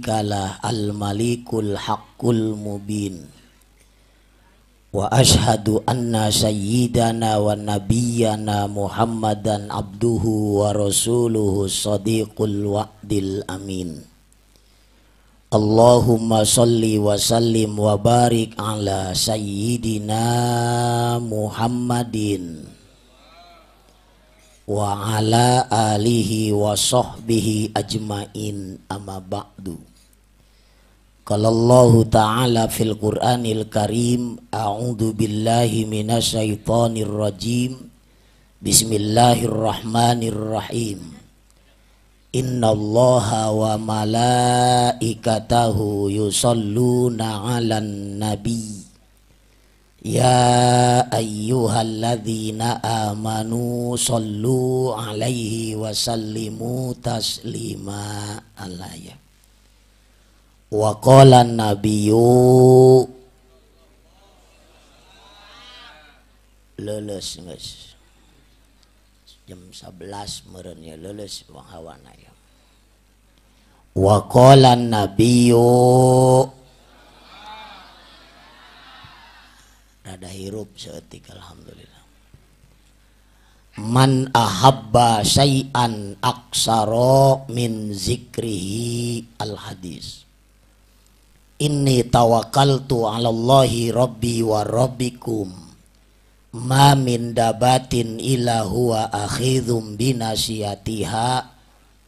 syarikalah al-malikul haqqul mubin. Wa ashhadu anna sayyidana wa nabiyyana Muhammadan abduhu wa rasuluhu sadiqul wa'dil amin. Allahumma salli wa sallim wa barik ala sayyidina Muhammadin wa ala alihi wa sahbihi ajmain, amma ba'du. Qala Allahu ta'ala fil Qur'anil Karim, a'udzu billahi minasyaitonir rajim. Bismillahirrahmanirrahim. Innallaha wa malaikatahu yusholluna 'alan nabi. Ya ayyuhalladzina amanu shollu alaihi wa sallimu taslima. Alaya. Wa qala nabiyyu leuleus geus. Jam 11 meureun ya leuleus wang hawana ya. Wa qala nabiyyu rada hirup seetik alhamdulillah. Man ahabba syai'an aksara min zikrihi al hadis. Inni tawakkaltu 'ala Allahi rabbi wa rabbikum. Ma min dabatin illa huwa akhidhum binasiyatiha.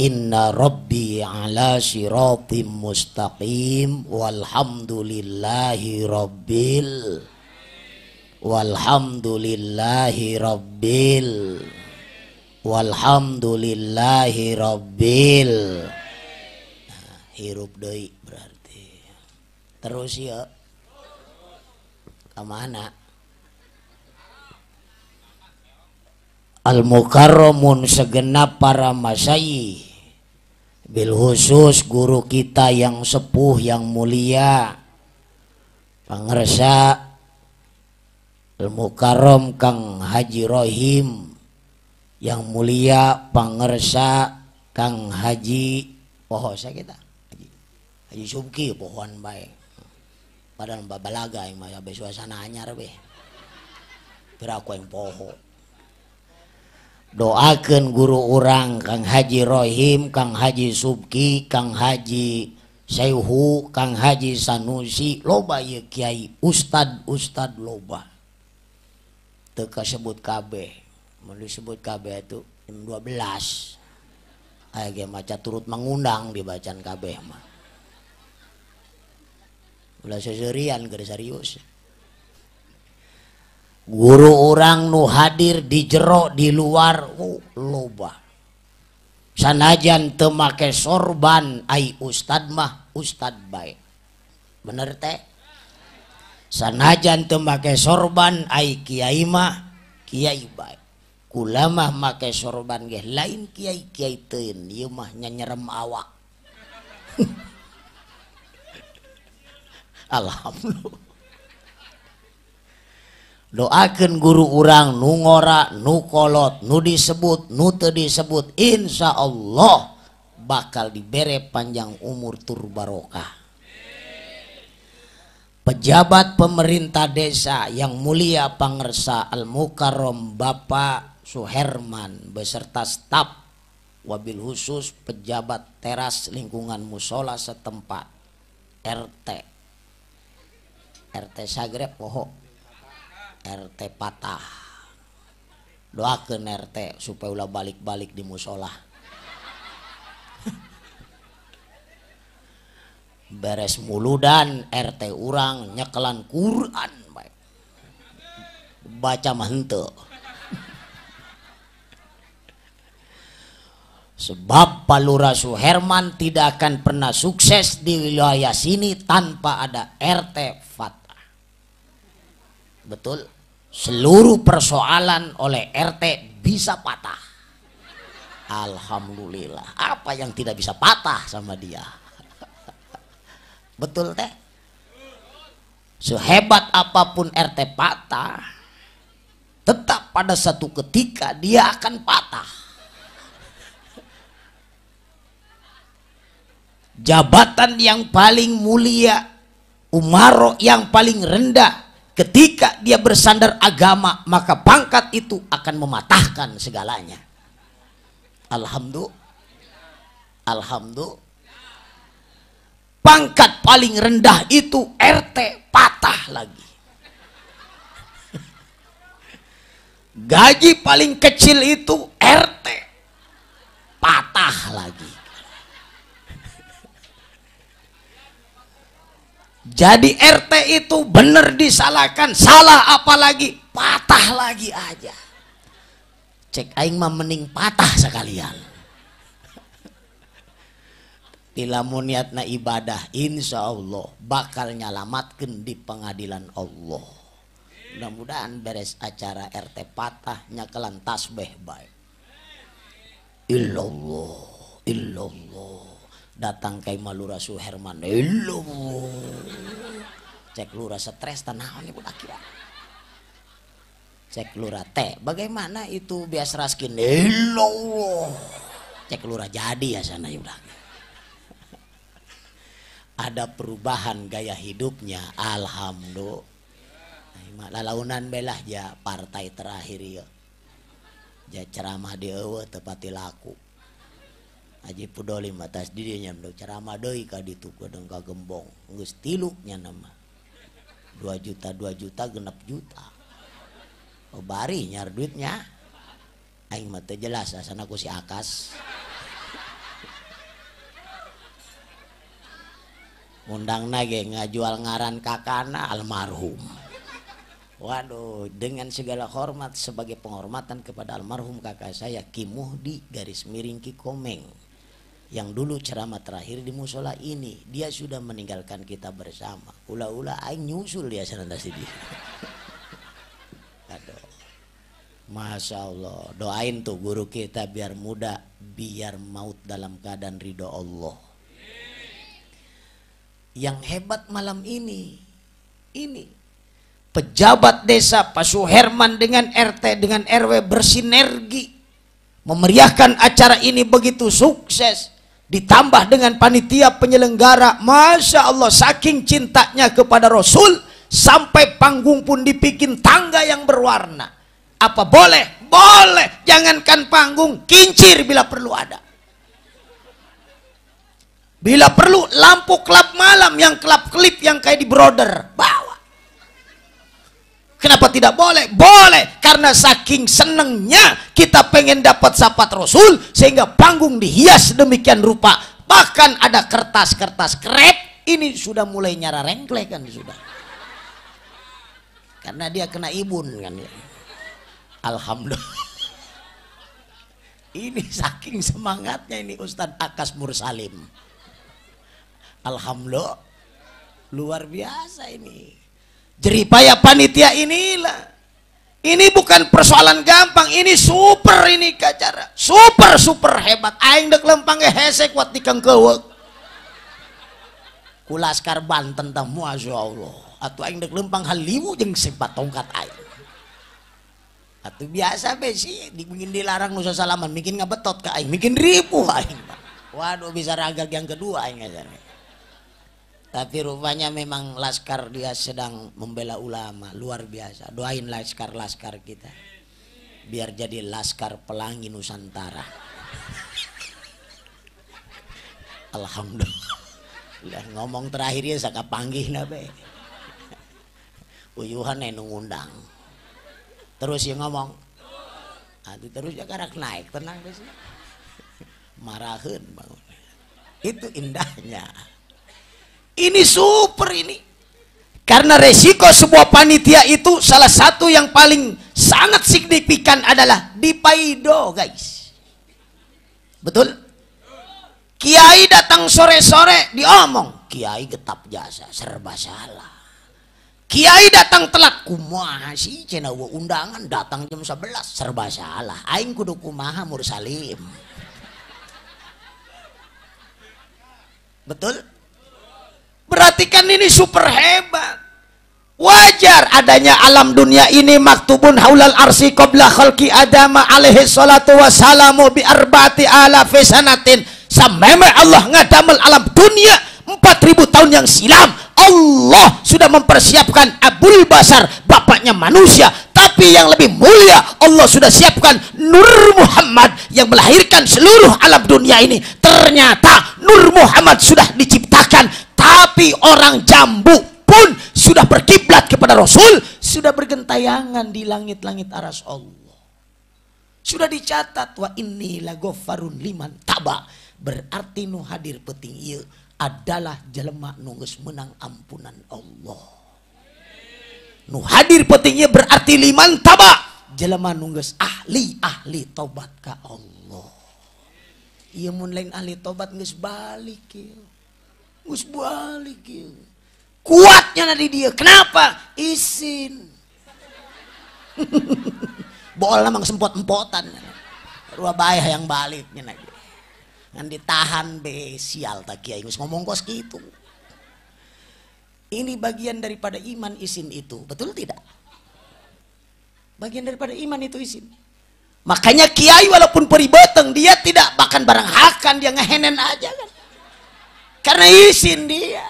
Inna rabbi 'ala siratim mustaqim. Walhamdulillahi rabbil walhamdulillahi rabbil hirup deui berarti terus ya kemana al mukarramun segenap para masyayikh bil khusus guru kita yang sepuh yang mulia pangersa Al-Mukarram Kang Haji Rohim yang mulia pangersa Kang Haji poho sa kita Haji Subki pohon baik padahal babalaga yang mah be suasana anyar be piraku yang poho doakeun guru urang Kang Haji Rohim Kang Haji Subki Kang Haji Sayhu Kang Haji Sanusi loba ye kiai ustad loba teka sebut KB mau disebut KB itu jam 12 aya maca turut mengundang dibacaan KB mah ulah seserian keur serius guru orang nu hadir di jero di luar loba sanajan teu make sorban ai ustad mah ustad bae bener teh sanajan teu make sorban ai kiai mah kiai bae kula mah make sorban ge lain kiai teuing ieu mah nyerem awak alhamdulillah doakeun guru urang nu ngora nu kolot nu disebut nu teu disebut insyaallah bakal dibere panjang umur tur barokah. Pejabat pemerintah desa yang mulia pangersa Al-Mukarram Bapak Suherman beserta staf wabil khusus pejabat teras lingkungan musola setempat RT Sagreb poho RT Patah doakeun RT supaya ulah balik-balik di musola beres muludan RT urang nyekelan Quran baik baca mah henteu sebab Pak Lurah Suherman tidak akan pernah sukses di wilayah sini tanpa ada RT Fatah. Betul, seluruh persoalan oleh RT bisa patah. Alhamdulillah, apa yang tidak bisa patah sama dia? Betul teh? Sehebat apapun RT patah, tetap pada satu ketika dia akan patah. jabatan yang paling mulia, umaro yang paling rendah, ketika dia bersandar agama, maka pangkat itu akan mematahkan segalanya. Alhamdulillah. Pangkat paling rendah itu RT, patah lagi. Gaji paling kecil itu RT, patah lagi. Jadi RT itu benar disalahkan, salah apalagi, patah lagi aja. Cek aing mah mending patah sekalian. Ilamun niatna ibadah, insya Allah bakal nyalamatkan di pengadilan Allah. Mudah-mudahan beres acara RT patah nyakelan tasbih baik. Illallah, illallah. Datang kai Malura Suherman, illallah. Cek lura stres tanahannya budak ya. Cek lura teh, bagaimana itu bias raskin? Illallah. Cek lura jadi ya sana ya budak. Ada perubahan gaya hidupnya, alhamdulillah. Lalaunan belah ja partai terakhir ya. Ja ceramah di eueuh tepati laku. Haji Pudoli matas dirinya mendok ceramah deui ka ditu kadang ka gembong. Geus 3 nya nama. 2 juta genep juta. Oh bari nyar duitnya. Aing mah teu jelas asana ku si Akas. Undang nage ngajual ngaran kakana almarhum. Waduh, dengan segala hormat sebagai penghormatan kepada almarhum kakak saya Ki Muhdi garis miring Ki Komeng yang dulu ceramah terakhir di musola ini, dia sudah meninggalkan kita bersama. Ula-ula aing nyusul dia sana dia. Aduh. Masya Allah, doain tuh guru kita biar muda, biar maut dalam keadaan ridho Allah. Yang hebat malam ini pejabat desa Pak Suherman dengan RT dengan RW bersinergi memeriahkan acara ini begitu sukses, ditambah dengan panitia penyelenggara, Masya Allah saking cintanya kepada Rasul sampai panggung pun dibikin tangga yang berwarna. Apa boleh? Boleh. Jangankan panggung, kincir bila perlu ada. Bila perlu lampu kelap malam yang kelap-kelip yang kayak di brother bawa. Kenapa tidak boleh? Boleh, karena saking senengnya kita pengen dapat syafaat Rasul sehingga panggung dihias demikian rupa. Bahkan ada kertas-kertas krep, ini sudah mulai nyara rengklek kan sudah. Karena dia kena ibun kan ya. Alhamdulillah. Ini saking semangatnya ini Ustadz Akas Mursalim. Alhamdulillah, luar biasa ini. Jeripaya panitia inilah. Ini bukan persoalan gampang, ini super ini kacara. Super hebat. Aing dek lempang hesek wat dikang keueuk. Ku Laskar Banten tah Masya Allah. Atuh aing dek lempang haliwu jeung sebat tongkat aing. Atuh biasa besi dibingin dilarang nusa salaman bikin ngabetot ka aing, bikin ribu aing. Waduh bisa ragak yang kedua aing aja. Tapi rupanya memang Laskar dia sedang membela ulama, luar biasa. Doain Laskar kita biar jadi Laskar Pelangi Nusantara. Alhamdulillah. Ngomong terakhir ya saka panggih nabe. Uyuhan anu ngundang. Terus yang ngomong. Atuh terus ya karak naik, tenang deh sih. Maraheun bangun. Itu indahnya. Ini super ini. Karena resiko sebuah panitia itu salah satu yang paling sangat signifikan adalah dipaido, guys. Betul? Kiai datang sore-sore diomong, kiai getap jasa, serba salah. Kiai datang telat, kumaha sih cenah undangan datang jam 11, serba salah. Aing kudu kumaha Mursalim. Betul? Berarti kan ini super hebat. Wajar adanya alam dunia ini maktubun haulal arsi qabla khalqi adama alaihi salatu wassalamu bi arba'ati alafi sanatin. sameme Allah ngadamel alam dunia 4000 tahun yang silam. Allah sudah mempersiapkan Abul Basar, bapaknya manusia, tapi yang lebih mulia Allah sudah siapkan Nur Muhammad yang melahirkan seluruh alam dunia ini. Ternyata Nur Muhammad sudah diciptakan, tapi orang jambu pun sudah berkiblat kepada Rasul, sudah bergentayangan di langit-langit aras Allah. Sudah dicatat wa inni laghaffarun liman taba, berarti nu hadir penting ieu adalah jelema nu geus menang ampunan Allah. Nu hadir pentingnya berarti liman taba, jelema nu geus ahli tobat ka Allah. Ieu mun lain ahli tobat geus balik ieu. Geus balik ieu. Kuatnya di dia. Kenapa? Izin. Bool namang sempot-empotan. Rua bae hayang balik nya lagi. Ngan ditahan be sial tak kiai geus ngomong kos gitu. Ini bagian daripada iman izin itu, betul tidak? Bagian daripada iman itu izin. Makanya kiai walaupun peribeteng dia tidak bahkan barang hakan, dia ngehenen aja kan. Karena izin dia.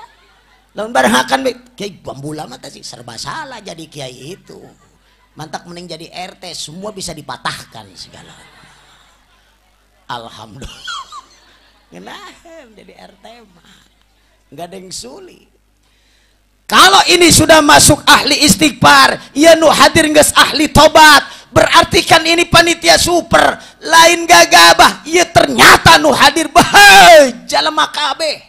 Lawan barang hakan kiai bambula mah sih serba salah jadi kiai itu. Mantak mending jadi RT, semua bisa dipatahkan segala. Alhamdulillah. Ngenahem jadi RT mah nggak ada yang sulit. Kalau ini sudah masuk ahli istighfar, ya nu hadir geus ahli tobat, berarti kan ini panitia super, lain gagabah. Ya ternyata nu hadir bae jalema kabeh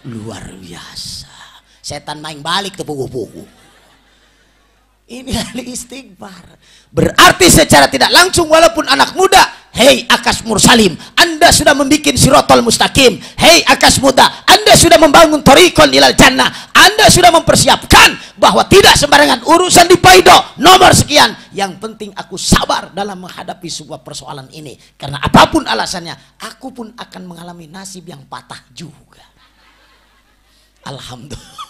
luar biasa. Setan main balik teu puguh-puguh. Ini ahli istighfar. Berarti secara tidak langsung walaupun anak muda, hei Akas Mursalim, Anda sudah membuat sirotol mustaqim. Hei Akas muda, Anda sudah membangun torikon ilal jannah. Anda sudah mempersiapkan bahwa tidak sembarangan urusan di paido nomor sekian. Yang penting aku sabar dalam menghadapi sebuah persoalan ini. Karena apapun alasannya, aku pun akan mengalami nasib yang patah juga. Alhamdulillah.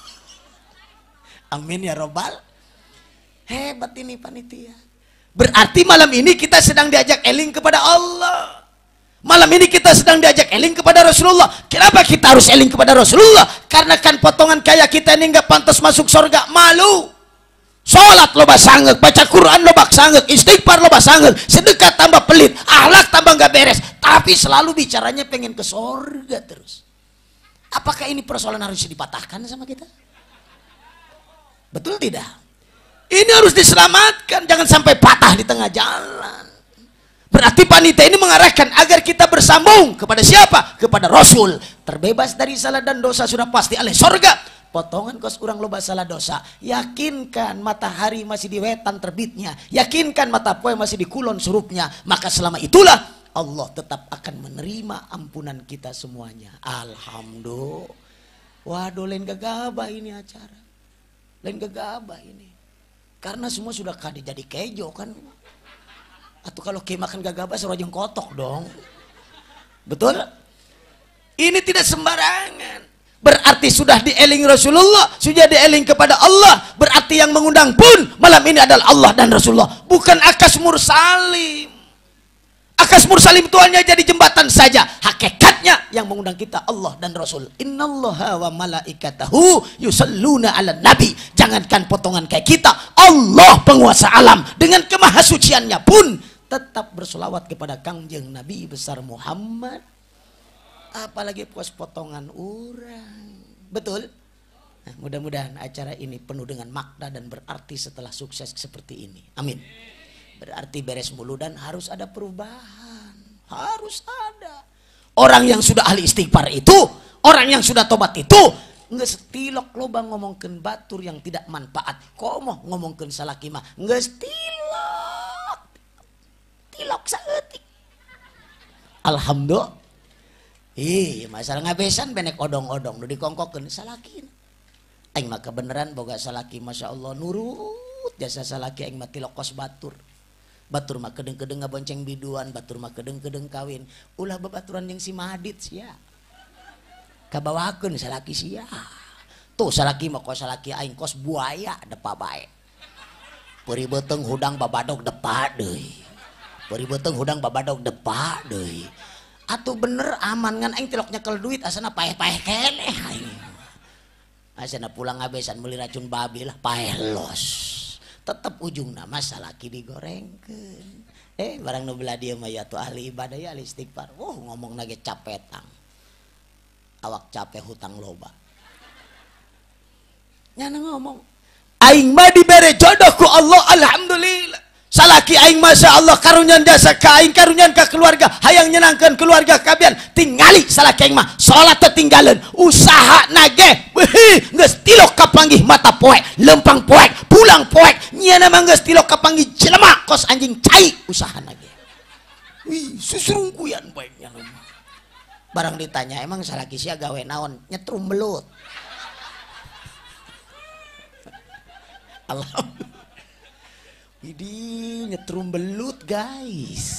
Amin ya robbal. Hebat ini panitia. Berarti malam ini kita sedang diajak eling kepada Allah. Malam ini kita sedang diajak eling kepada Rasulullah. Kenapa kita harus eling kepada Rasulullah? Karena kan potongan kaya kita ini nggak pantas masuk surga. Malu. Sholat loba sanggeuk, baca Quran loba sanggeuk, istighfar loba sanggeuk, sedekah tambah pelit, akhlak tambah nggak beres. Tapi selalu bicaranya pengen ke surga terus. Apakah ini persoalan harus dipatahkan sama kita? Betul tidak? Ini harus diselamatkan, jangan sampai patah di tengah jalan. Berarti panitia ini mengarahkan agar kita bersambung kepada siapa? Kepada Rasul. Terbebas dari salah dan dosa sudah pasti ahli surga. Potongan kos urang loba salah dosa. Yakinkan matahari masih di wetan terbitnya. Yakinkan mata poe masih di kulon surupnya. Maka selama itulah Allah tetap akan menerima ampunan kita semuanya. Alhamdulillah. Waduh, lain gegabah ini acara. Lain gegabah ini. Karena semua sudah kade jadi kejo kan. Atau kalau kayak makan gagabah suruh jeng kotok dong. Betul? Ini tidak sembarangan. Berarti sudah dieling Rasulullah, sudah dieling kepada Allah. Berarti yang mengundang pun malam ini adalah Allah dan Rasulullah, bukan Akas Mursalim. Akas Mursalim itu hanya jadi jembatan saja. Hakikatnya yang mengundang kita Allah dan Rasul. Innallaha wa malaikatahu yusalluna ala nabi. Jangankan potongan kayak kita, Allah penguasa alam dengan kemahasuciannya pun tetap bersolawat kepada Kangjeng Nabi besar Muhammad. Apalagi puas potongan orang. Betul? Nah, mudah-mudahan acara ini penuh dengan makna dan berarti setelah sukses seperti ini. Amin. Berarti beres mulu dan harus ada perubahan. Harus ada. Orang yang sudah ahli istighfar itu, orang yang sudah tobat itu, geus tilok loba ngomongkeun batur yang tidak manfaat. Komoh ngomongkeun salaki mah geus tilok. Tilok saeutik. Alhamdulillah. Ih, masalah ngabesan benek odong-odong nu dikongkokeun salaki. Aing mah kebenaran boga salaki masyaallah nurut jasa salaki aing mah tilok kos batur. Batur mah kedeng-kedeng ngabonceng biduan, batur mah kedeng-kedeng kawin. Ulah babaturan yang si Madit sia. Kabawakeun salaki sia. Tuh salaki mah kos salaki aing kos buaya depa bae. Peri beuteng hudang babadog depa deui. Peri beuteng hudang babadog depa deui. Atuh bener aman ngan aing tilok nyekel duit asana paeh-paeh keneh aing. Asana pulang ngabesan meuli racun babi lah paeh los. Tetep ujungna masalah ki digorengkeun. Barang nu belah dieu mah ya tuh ahli ibadah ya ahli istighfar. Ngomong nage capetang. Awak capek hutang loba. Nyana ngomong, aing mah dibere jodoh ku Allah alhamdulillah. Salaki aing masya Allah karunyan jasa ka aing karunyan ka keluarga hayang nyenangkeun keluarga kabian tingali salaki aing mah salat tinggalan usaha nage geus tilok kapanggih mata poek lempang poek pulang poek nyieuna mah geus tilok kapanggih jelema kos anjing cai usaha nage susurungkuyan baiknya barang ditanya emang salaki sia gawe naon nyetrum belut alhamdulillah. Ini nyetrum belut guys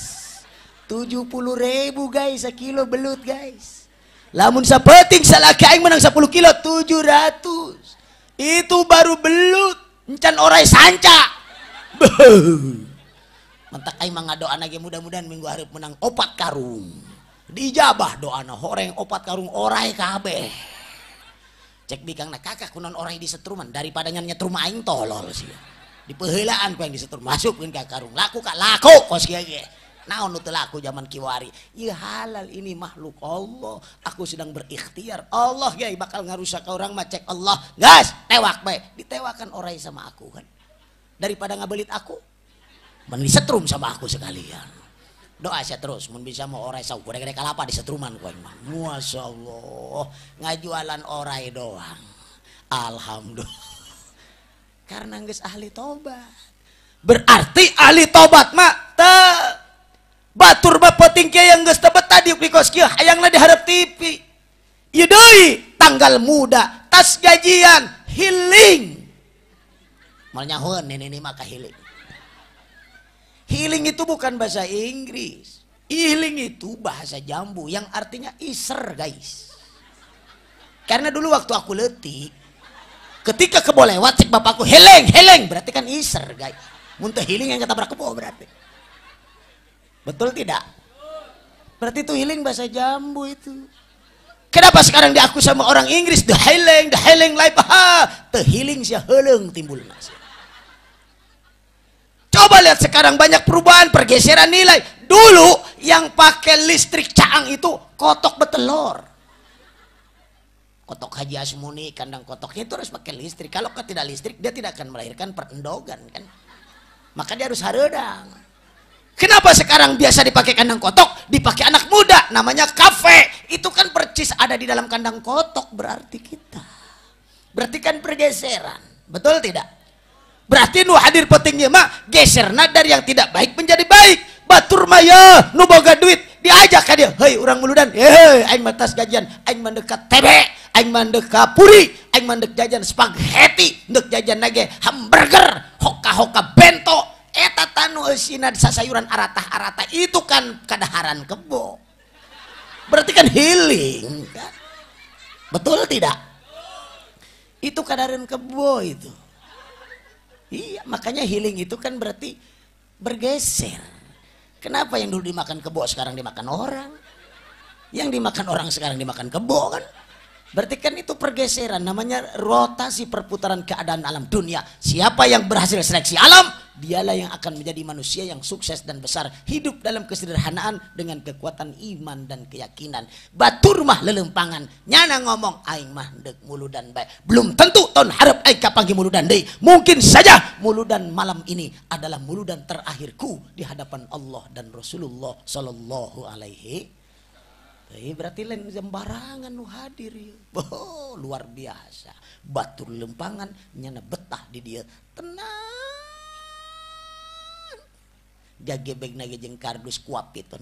70.000 guys sekilo belut guys lamun sapeting salaki aing menang 10 kilo 700 itu baru belut encan orai sanca mentak aing mah ngadoana ge mudah-mudahan minggu hareup menang 4 karung diijabah doana horeng 4 karung orai kabeh cek bikangna kakak kunon orai disetruman daripada nyetrum aing tolol sih di peheulaan ku yang disetur masukin ke karung laku kak laku kos kieu ge naon nu teu laku zaman kiwari ieu halal ini makhluk Allah aku sedang berikhtiar Allah ge bakal ngarusak orang mah cek Allah gas tewak bae ditewakan orai sama aku kan daripada ngabelit aku mending disetrum sama aku sekalian doa saya terus mun bisa mau orai sau gede-gede kalapa disetruman ku mah masyaallah ngajualan orai doang alhamdulillah karena geus ahli tobat berarti ahli tobat mah batur mah penting kieu yang geus teu betah di kos kieu hayangna dihareup TV ieu deui tanggal muda tas gajian healing moal nyahoeun ini mah ka healing healing itu bukan bahasa Inggris healing itu bahasa jambu yang artinya iser guys karena dulu waktu aku letih ketika kebo lewat cek bapakku heleng berarti kan iser guys muntah healing yang ketabrak kebo berarti betul tidak berarti itu healing bahasa jambu itu kenapa sekarang diaku sama orang Inggris the healing life the healing sia heuleng timbul nasi coba lihat sekarang banyak perubahan pergeseran nilai dulu yang pakai listrik caang itu kotok betelor kotok Haji Asmuni kandang kotoknya itu harus pakai listrik kalau tidak listrik dia tidak akan melahirkan perendogan kan maka dia harus haredang kenapa sekarang biasa dipakai kandang kotok dipakai anak muda namanya kafe itu kan percis ada di dalam kandang kotok berarti kita berarti kan pergeseran betul tidak berarti nu hadir pentingnya mah geserna dari yang tidak baik menjadi baik batur maya nu boga duit diajak ka dia hei urang muludan aing mah tas gajian aing mendekat TB aing mandek kapuri, aing mandek jajan spaghetti, ndek jajan nage hamburger, hoka-hoka bento, eta tanu eusina sayuran aratah-aratah itu kan kadaharan kebo. Berarti kan healing kan? Betul tidak? Itu kadaharan kebo itu. Iya, makanya healing itu kan berarti bergeser. Kenapa yang dulu dimakan kebo sekarang dimakan orang? Yang dimakan orang sekarang dimakan kebo kan? Berarti kan itu pergeseran, namanya rotasi perputaran keadaan alam dunia. Siapa yang berhasil seleksi alam, dialah yang akan menjadi manusia yang sukses dan besar, hidup dalam kesederhanaan dengan kekuatan iman dan keyakinan. Batur mah lelempangan, nyana ngomong aing mah ndek muludan bae. Belum tentu tahun harap aing kapanggih muludan deui. Mungkin saja muludan malam ini adalah muludan terakhirku di hadapan Allah dan Rasulullah sallallahu alaihi. Berarti lain sembarangan nu hadir ya. Oh, luar biasa. Batur lempangan nyana betah di dia tenang. Gagebeg nage jeung kardus kuapiton.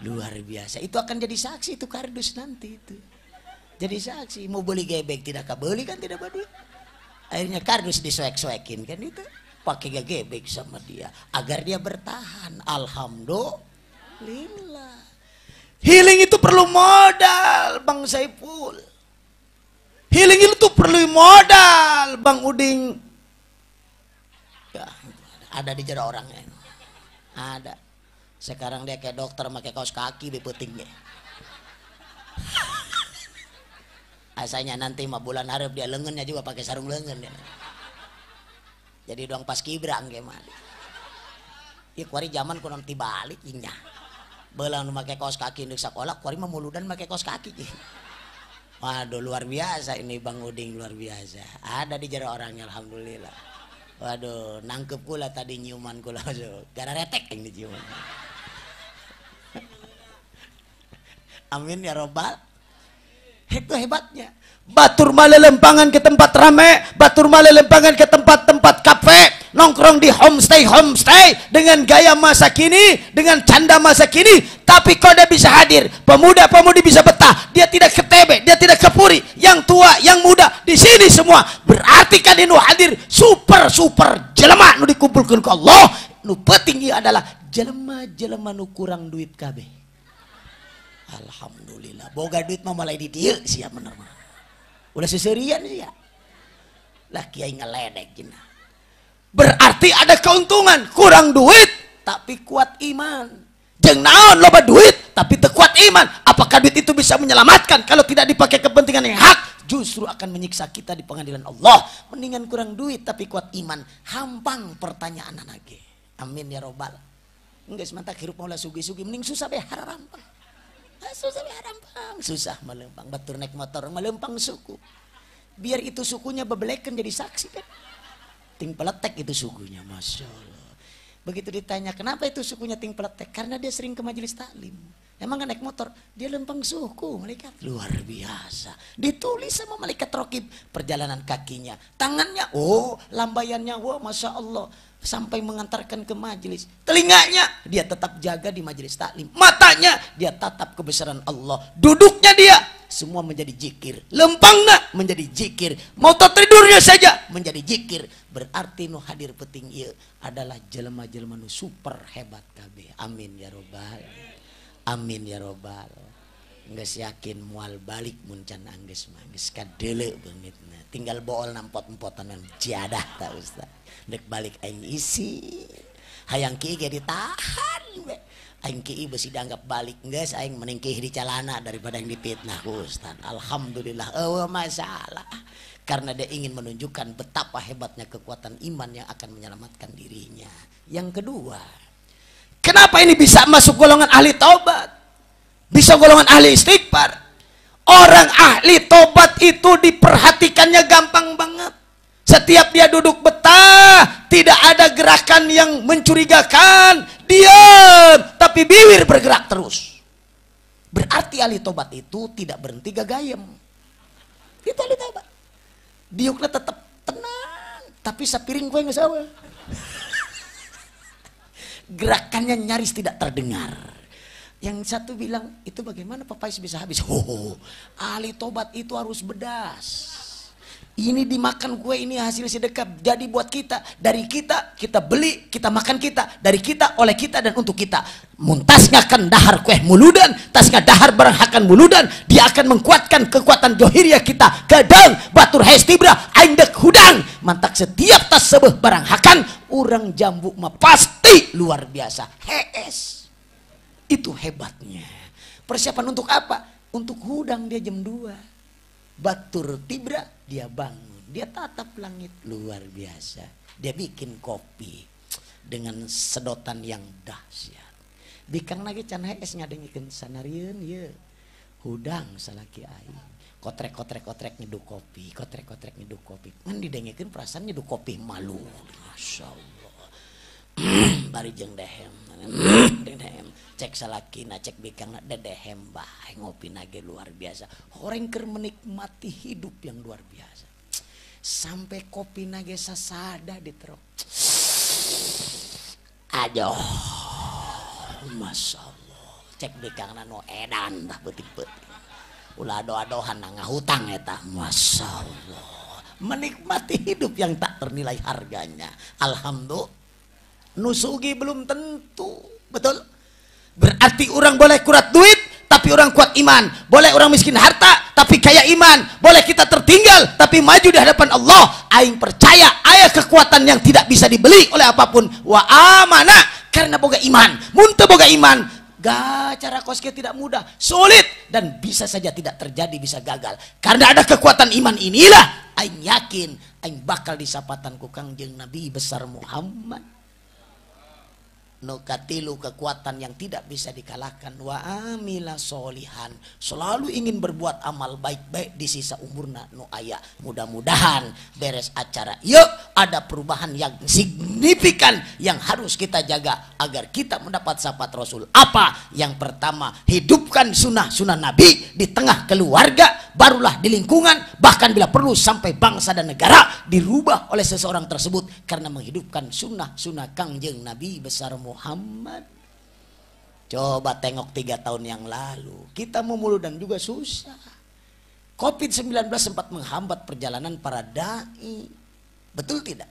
Luar biasa. Itu akan jadi saksi itu kardus nanti itu. Jadi saksi mau beli gebeg tidak kabeli kan tidak baduit. Akhirnya kardus disoek-soekin kan itu. Pakai gagebeg sama dia agar dia bertahan. Alhamdulillah. Healing itu perlu modal Bang Saiful. Healing itu perlu modal Bang Uding. Ya, ada di jero orangnya. Ada. Sekarang dia kayak dokter pakai kaos kaki bepetingnya. Asalnya nanti mah bulan harap dia lengannya juga pakai sarung lengan dia. Jadi doang pas kibrang gimana. Ya kuari zaman ku nanti balik nya. Belang pakai kaos kaki untuk sekolah, kuari mah muludan pakai kaos kaki. Waduh luar biasa ini Bang Uding, luar biasa. Ada di jero orangnya alhamdulillah. Waduh nangkep kula tadi nyiuman kula gara retek yang diciuman. Amin ya robbal. Itu hebatnya. Batur malelempangan ke tempat rame, batur malelempangan ke tempat-tempat kafe, nongkrong di homestay dengan gaya masa kini, dengan canda masa kini. Tapi kalau dia bisa hadir, pemuda-pemudi bisa betah. Dia tidak ketebe, dia tidak kepuri. Yang tua, yang muda di sini semua. Berarti kan ini hadir super jelema nu dikumpulkan ke Allah. Nu penting adalah jelema nu kurang duit kabeh. Alhamdulillah boga duit mah mulai di dieu sia bener mah udah seserian sih ya lah kiai ngeledek cina. Berarti ada keuntungan kurang duit tapi kuat iman. Jeung naon loba duit tapi teu kuat iman. Apakah duit itu bisa menyelamatkan? Kalau tidak dipakai kepentingan yang hak justru akan menyiksa kita di pengadilan Allah. Mendingan kurang duit tapi kuat iman. Hampang pertanyaan lagi. Amin ya robbal. Enggak semantak hirup maulah sugi-sugi mending susah behar rampang. Susah rampang, susah melempang. Batur naik motor melempang suku. Biar itu sukunya bebelekan jadi saksi kan. Ting peletek itu sukunya, masya Allah. Begitu ditanya kenapa itu sukunya ting peletek, karena dia sering ke majelis taklim. Emang kan naik motor, dia lempang suku malaikat luar biasa. Ditulis sama malaikat rokib perjalanan kakinya, tangannya, oh lambayannya, wah masya Allah. Sampai mengantarkan ke majelis. Telinganya dia tetap jaga di majelis taklim. Matanya dia tatap kebesaran Allah. Duduknya dia semua menjadi zikir. Lempangnya menjadi zikir. Mau tidurnya saja menjadi zikir. Berarti nu hadir penting ieu adalah jelema-jelema nu super hebat kabeh. Amin ya robbal. Amin ya robbal. Geus yakin mual balik mun can anggeus mah geus kadeuleu beungeutna. Tinggal bool nampot-empotan ciadah ta Ustaz. Dek balik aing isi. Hayang kieu ge ditahan we. Aing kieu beusi dianggap balik geus aing mending kieu di calana daripada yang dipitnah ku Ustaz. Alhamdulillah eueuh masalah. Karena dia ingin menunjukkan betapa hebatnya kekuatan iman yang akan menyelamatkan dirinya. Yang kedua, kenapa ini bisa masuk golongan ahli taubat? Bisa golongan ahli istighfar. Orang ahli tobat itu diperhatikannya gampang banget. Setiap dia duduk betah, tidak ada gerakan yang mencurigakan, diam, tapi bibir bergerak terus. Berarti ahli tobat itu tidak berhenti gagayem. Itu ahli tobat. Diukna tetap tenang, tapi sapiring gue nggak sawa. Gerakannya nyaris tidak terdengar. Yang satu bilang, itu bagaimana papais bisa habis? Oh, ahli tobat itu harus bedas. Ini dimakan kue, ini hasil sedekah. Jadi buat kita, dari kita, kita beli, kita makan kita. Dari kita, oleh kita, dan untuk kita. Muntasnya kan dahar kue muludan, tasnya dahar barang hakan muludan. Dia akan menguatkan kekuatan johiriah kita. Kadang, batur hestibra, aindek hudang. Mantak setiap tas sebeh barang hakan, urang jambu mah pasti luar biasa. Hes. Itu hebatnya. Persiapan untuk apa? Untuk hudang dia jam 2. Batur tibra dia bangun. Dia tatap langit luar biasa. Dia bikin kopi dengan sedotan yang dahsyat. Bikang lagi can es ngadengikeun sanarieun ye. Hudang salaki aing. Kotrek nyeduh kopi, kotrek nyeduh kopi. Ngan didengikeun perasaan nyeduh kopi malu. Masyaallah. Bari jeung dehem. Dehem. Cek salakina, cek bikangna dedehem bae ngopina ge luar biasa. Horeng keur menikmati hidup yang luar biasa. Sampai kopina ge sasada diterok. Aduh. Masyaallah. Cek bikangna no edan dah beutik-beutik. Ulah ado-adohan ngahutang eta. Masyaallah. Menikmati hidup yang tak ternilai harganya. Alhamdulillah. Nusugi belum tentu. Betul? Berarti orang boleh kurat duit, tapi tapi orang kuat iman. Boleh orang miskin harta tapi kaya iman. Boleh kita tertinggal tapi maju di hadapan Allah. Aing percaya aya kekuatan yang tidak bisa dibeli oleh apapun. Wa amanah, karena boga iman. Mun teu boga iman, cara kosnya tidak mudah, sulit, dan bisa saja tidak terjadi, bisa gagal. Karena ada kekuatan iman inilah aing yakin aing bakal disapatan ku Kangjeng Nabi besar Muhammad. Nukatilu, kekuatan yang tidak bisa dikalahkan. Wa amila solihan, selalu ingin berbuat amal baik-baik di sisa umurna nu aya. Mudah-mudahan beres acara yuk ada perubahan yang signifikan yang harus kita jaga agar kita mendapat syafaat Rasul. Apa? Yang pertama, hidupkan sunnah-sunnah Nabi di tengah keluarga, barulah di lingkungan, bahkan bila perlu sampai bangsa dan negara dirubah oleh seseorang tersebut karena menghidupkan sunnah-sunnah Kangjeng Nabi besar Muhammad. Coba tengok 3 tahun yang lalu, kita mau muludan juga susah. Covid-19 sempat menghambat perjalanan para dai. Betul tidak?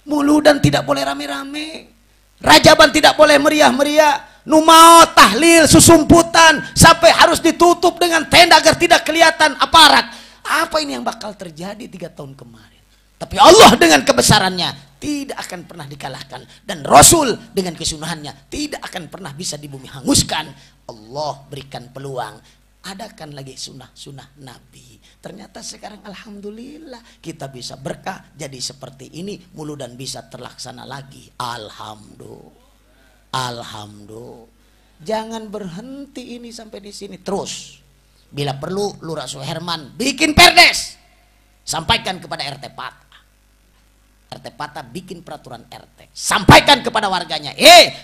Muludan tidak boleh rame-rame, rajaban tidak boleh meriah-meriah, numau tahlil susumputan sampai harus ditutup dengan tenda agar tidak kelihatan aparat. Apa ini yang bakal terjadi 3 tahun kemarin? Tapi Allah dengan kebesarannya tidak akan pernah dikalahkan, dan Rasul dengan kesunahannya tidak akan pernah bisa di bumi hanguskan. Allah berikan peluang, adakan lagi sunnah-sunnah Nabi. Ternyata sekarang alhamdulillah kita bisa berkah jadi seperti ini, mulu dan bisa terlaksana lagi. Alhamdulillah. Jangan berhenti ini sampai di sini, terus. Bila perlu Lurah Suherman bikin perdes, sampaikan kepada RT Patah. RT Patah bikin peraturan RT, sampaikan kepada warganya,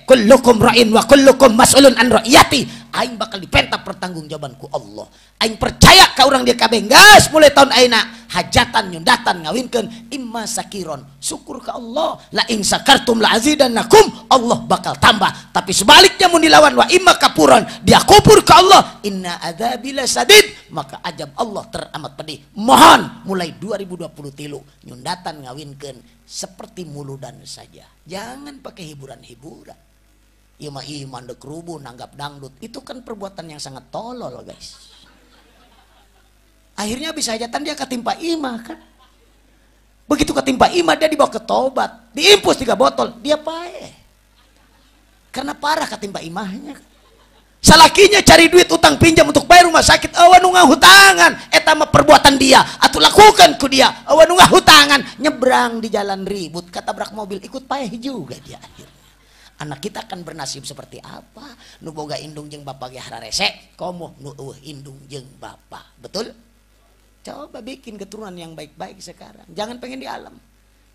kullukum ra'in wa kullukum mas'ulun an ra'iyati. Aing bakal dipenta pertanggungjawabanku Allah. Aing percaya ka urang dia kabeh gas mulai tahun ayeuna hajatan nyundatan ngawinkeun imma sakiron, syukur ke Allah, la in sakartum la azidannakum, Allah bakal tambah. Tapi sebaliknya mun dilawan wa imma kapuron, dia kufur ke Allah, inna adzabila sadid, maka ajab Allah teramat pedih. Mohon mulai 2023 nyundatan ngawinkeun seperti muludan saja, jangan pakai hiburan-hiburan. Iman dek rubuh nanggap dangdut, itu kan perbuatan yang sangat tolol guys. Akhirnya bisa hajatan dia ketimpa imah kan. Begitu ketimpa imah dia dibawa ke tobat, diimpus 3 botol, dia paeh. Karena parah ketimpa imahnya. Salakinya cari duit utang pinjam untuk bayar rumah sakit, awan nungah hutangan, eta mah perbuatan dia, atuh lakukan ku dia, awan nungah hutangan, nyebrang di jalan ribut, ketabrak mobil, ikut paeh juga dia akhirnya. Anak kita akan bernasib seperti apa? Nu boga indung jeung bapa ge hararese, komo nu indung jeung bapa. Betul? Coba bikin keturunan yang baik-baik sekarang. Jangan pengen di alam.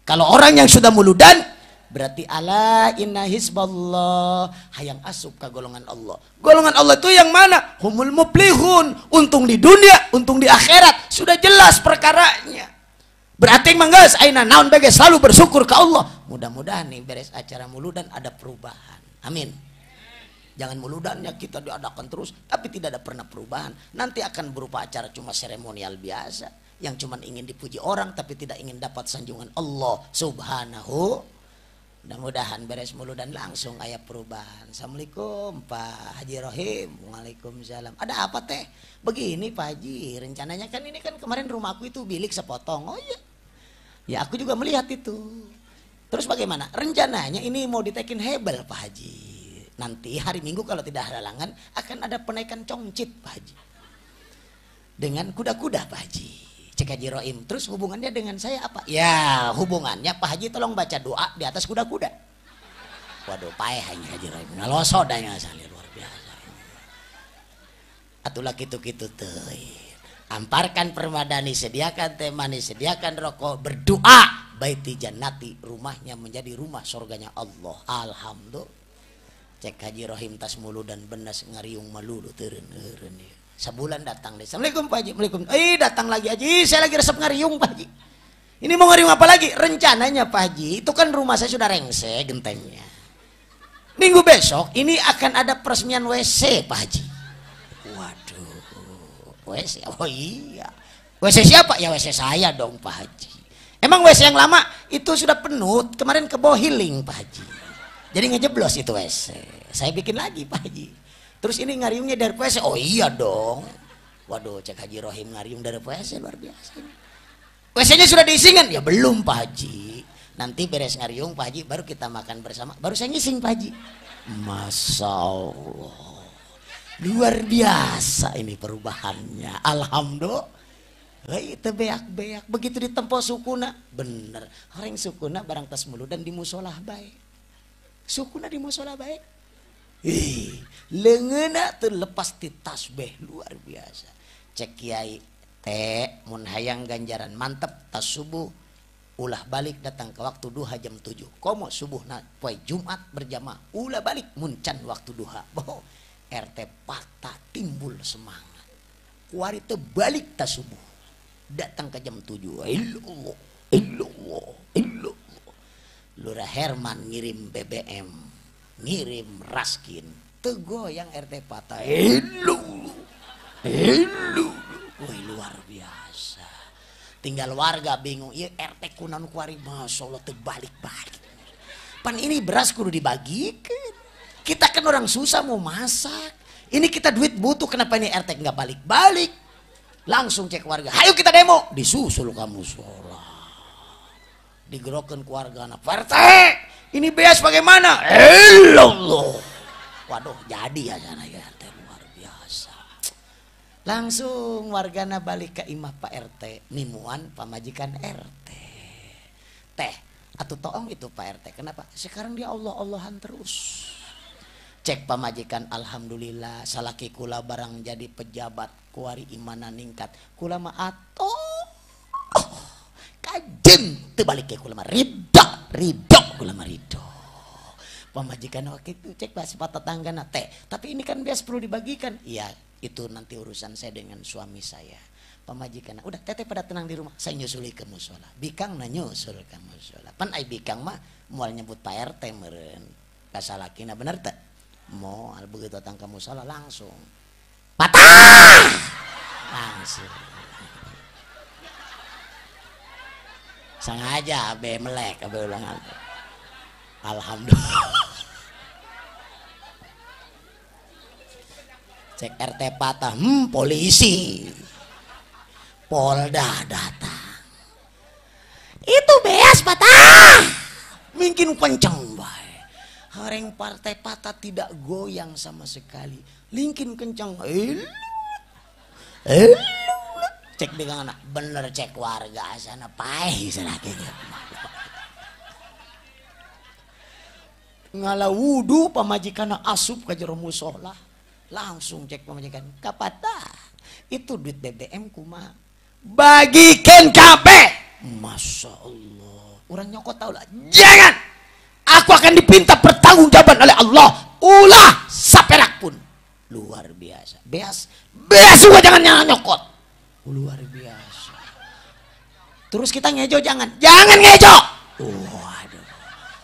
Kalau orang yang sudah muludan, berarti ala inna hizballah, hayang asup ke golongan Allah. Golongan Allah itu yang mana? Humul muflihun, untung di dunia, untung di akhirat. Sudah jelas perkaranya. Berarti manggas aina naon bege selalu bersyukur ke Allah. Mudah-mudahan nih beres acara muludan ada perubahan. Amin. Jangan muludannya kita diadakan terus tapi tidak ada pernah perubahan. Nanti akan berupa acara cuma seremonial biasa yang cuma ingin dipuji orang tapi tidak ingin dapat sanjungan Allah Subhanahu. Mudah-mudahan beres muludan langsung aya perubahan. Assalamualaikum Pak Haji Rohim. Waalaikumsalam. Ada apa teh? Begini Pak Haji, rencananya kan ini kan kemarin rumahku itu bilik sepotong. Oh iya. Ya aku juga melihat itu. Terus bagaimana? Rencananya ini mau ditekin hebel Pak Haji. Nanti hari Minggu kalau tidak ada halangan akan ada penaikan congcit Pak Haji. Dengan kuda-kuda Pak Haji. Cek Haji Rohim. Terus hubungannya dengan saya apa? Ya hubungannya Pak Haji tolong baca doa di atas kuda-kuda. Waduh paeh Haji Rohim. Ngaloso danya asali luar biasa. Atulah gitu-gitu tuh. Amparkan permadani, sediakan teh manis, sediakan rokok, berdoa baiti jannati, rumahnya menjadi rumah surganya Allah. Alhamdulillah. Cek Haji Rohim tas mulu dan benas ngariung malulu teureun ya. Sebulan datang deh. Assalamualaikum Pak Haji. Waalaikumsalam. Datang lagi Haji, saya lagi resep ngariung Pak Haji. Ini mau ngariung apa lagi? Rencananya Pak Haji, itu kan rumah saya sudah rengse gentengnya. Minggu besok ini akan ada peresmian WC Pak Haji. Waduh, WC, oh iya. WC siapa? Ya WC saya dong Pak Haji. Emang WC yang lama itu sudah penuh, kemarin ke bawah healing Pak Haji. Jadi ngejeblos itu WC. Saya bikin lagi Pak Haji. Terus ini ngariungnya dari WC. Oh iya dong. Waduh, cek Haji Rohim ngariung dari WC luar biasa. WC-nya sudah diisikan? Ya belum Pak Haji. Nanti beres ngariung Pak Haji baru kita makan bersama. Baru saya ngising Pak Haji. Masya Allah. Luar biasa ini perubahannya. Alhamdulillah. Itu beak-beak. Begitu ditempo sukuna. Bener. Orang sukuna barang tas mulu dan di musolah baik. Sukuna di musolah baik. Leungena tuh lepas di tasbih. Luar biasa. Cek Kiai teh mun hayang ganjaran mantep tas subuh ulah balik datang ke waktu duha jam 7 komo subuh na poe Jumat berjamaah ulah balik muncan waktu duha boh RT patah timbul semangat kuari teu balik tas subuh datang ke jam 7 illallah Lurah Herman ngirim BBM ngirim raskin teu goyang RT patah illallah woi luar biasa. Tinggal warga bingung, iya RT kunan kuari Masya Allah terbalik-balik. Pan ini beras kudu dibagikan. Kita kan orang susah mau masak. Ini kita duit butuh, kenapa ini RT nggak balik-balik? Langsung cek warga, ayo kita demo. Disusul kamu sholat. Digerokan keluarga anak RT. Ini beas bagaimana? Allah. Waduh jadi ya sana ya RT. Langsung wargana balik ke imah Pak RT nimuan pamajikan RT teh atuh toong itu Pak RT kenapa sekarang dia Allah-Allahan terus cek pamajikan alhamdulillah salaki kula barang jadi pejabat kuari imana ningkat kula mah kajen teu balik ke kula mah ridho kula mah ridho pamajikan waktu itu cek bahas tetanggana teh tapi ini kan biasa perlu dibagikan iya itu nanti urusan saya dengan suami saya pemajikan udah teteh pada tenang di rumah saya nyusuli ke musola bikang na nyusul ke musola pan ai bikang mah moal nyebut Pak RT meureun kasalakina bener teh moal begitu datang ke musola langsung patah langsung sengaja abe melek abe ulang alhamdulillah cek RT patah, polisi, Polda datang. Itu beas patah, mungkin kenceng baik. Hareng partai patah tidak goyang sama sekali, lingkin kenceng. Cek dengan anak, bener cek warga sana pai selakinya. Ngala wudu pamajikan asup ke jero musola. Langsung cek pemajikan kapata itu duit BBM kuma bagikan kabeh Masya Allah orang nyokot tahu lah jangan aku akan dipinta pertanggungjawaban oleh Allah ulah saperak pun luar biasa beas juga jangan nyokot luar biasa terus kita ngejo jangan ngejo waduh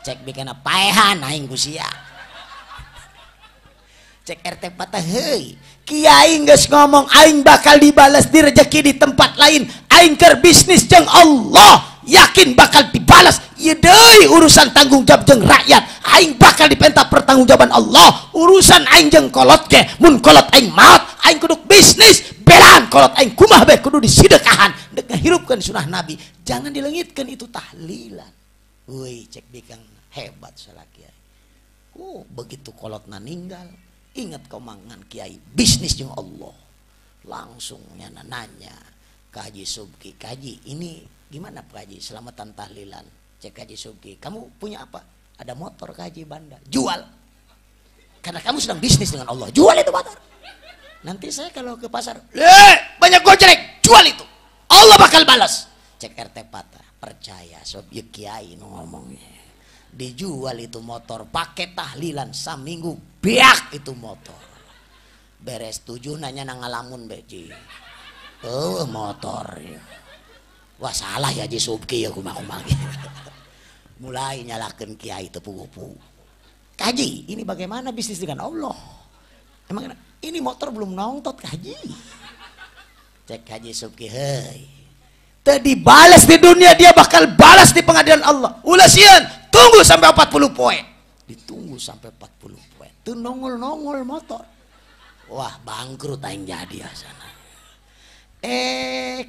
cek bikin paehan aing kusia cek RT patah hei kiai geus ngomong aing bakal dibalas di rezeki di tempat lain aing keur bisnis jeung Allah yakin bakal dibalas ieu deui urusan tanggung jawab jeung rakyat aing bakal dipenta pertanggungjawaban Allah urusan aing jeung kolot ge mun kolot aing maot aing kudu bisnis belaan kolot aing kumaha bae kudu disedekahan dek ngahirupkeun sunah nabi jangan dileungitkeun itu tahlilan woi cek bikang hebat salaki begitu kolotna ninggal ingat kau mangan kiai bisnis jeung Allah langsung nanya ke Haji Subki Haji ini gimana Pak Haji selamatan tahlilan cek Haji Subki kamu punya apa ada motor ke Haji Banda jual karena kamu sedang bisnis dengan Allah jual itu motor nanti saya kalau ke pasar banyak gojek jual itu Allah bakal balas cek RT patah percaya sob kiai ngomongnya dijual itu motor pakai tahlilan saminggu beak itu motor beres 7 nanya nang ngalamun beji motor ya. Wah salah ya Haji Subki ya kumah-kumah mulai nyalakan kiai tepu-tepu Haji ini bagaimana bisnis dengan Allah emang ini motor belum nongtot Haji cek Haji Subki hei tadi balas di dunia dia bakal balas di pengadilan Allah ulah sieun tunggu sampai 40 poin ditunggu sampai 40 poin itu nongol motor Wah bangkrut aing jadi asana.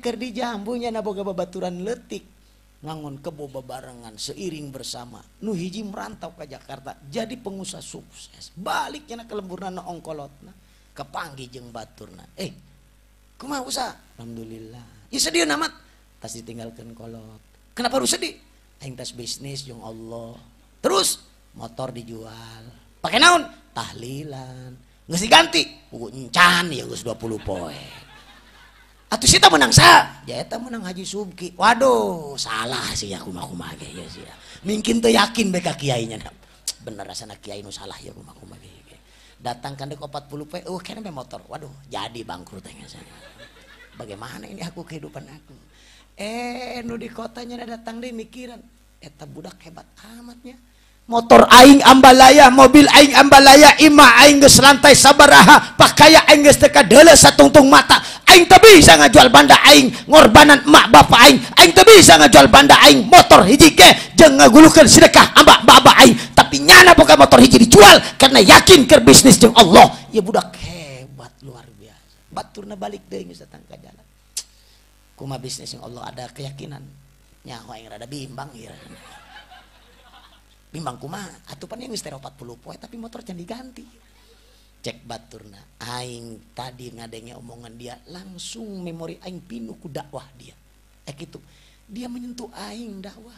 Keur di jambunya naboga babaturan letik ngangon kebo babarengan seiring bersama nu hiji merantau ke Jakarta jadi pengusaha sukses baliknya ke lemburna ongkolotna kepanggih jeung baturna kumaha usaha alhamdulillah ya sedih amat tas ditinggalkeun kolot kenapa harus sedih aing tas bisnis jeung Allah terus motor dijual pakai naon tahlilan geus diganti encan ya geus 20 poe. Atuh sita menang sa, ya eta menang Haji Subki. Waduh, salah sih aku kumaha ge ya sih. Mungkin teu yakin beka kiainya. Bener rasana kiai nu salah ya kumaha ge. Datang kan dek 40 poe, kene motor. Waduh, jadi bangkrut teh sana. Bagaimana ini aku kehidupan aku? Nu di kotanya datang deh mikiran, eta budak hebat amatnya. Motor aing ambalaya, mobil aing ambalaya, imah aing geus lantai sabaraha, pakaya aing geus teu kadeuleu satungtung mata. Aing teu bisa ngajual banda aing ngorbanan emak bapak aing teu bisa ngajual banda aing motor hiji ge jeung ngagulukeun sedekah amba baba aing, tapi nyana boga motor hiji dijual karena yakin keur bisnis jeung Allah. Ya budak hebat luar biasa. Baturna balik deui geus datang ka jalan. Kumaha bisnis jeung Allah ada keyakinan. Nya aing rada bimbang ieu. Bimbang kumaha atuh pan geus 40 poe tapi motor can diganti. Cek baturna aing tadi ngadenge omongan dia langsung memori aing pinuh ku dakwah dia gitu dia menyentuh aing dakwah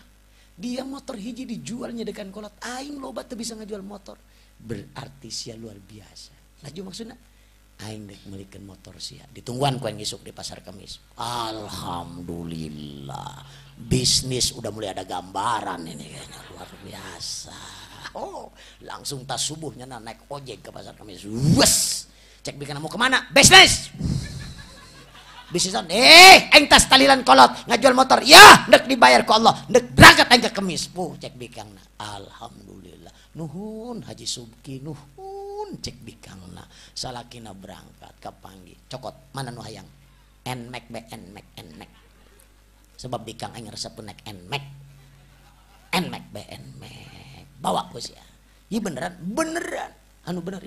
dia motor hiji dijualnya dengan kolot aing loba teu bisa ngajual motor berarti sia luar biasa laju maksudna aing dek meulikeun motor sia ditungguan ku aing isuk di pasar Kamis. Alhamdulillah bisnis udah mulai ada gambaran ini kayaknya luar biasa. Langsung tas subuhnya naik ojek ke pasar Kamis. Wes, cek bikin mau kemana? Bisnis. Bisnisan. Aing tas talilan kolot ngajual motor. Ya, ndek dibayar ku Allah. Ndek berangkat aing ke Kemis. Cek bikangna. Alhamdulillah. Nuhun Haji Subki, nuhun cek bikangna. Salakina berangkat kapanggih. Cokot, mana nu hayang? Nmax be Nmax. Sebab bikang aing resepkeun naik Nmax. Nmax be Nmax. Bawa ku sia. Iya beneran anu bener.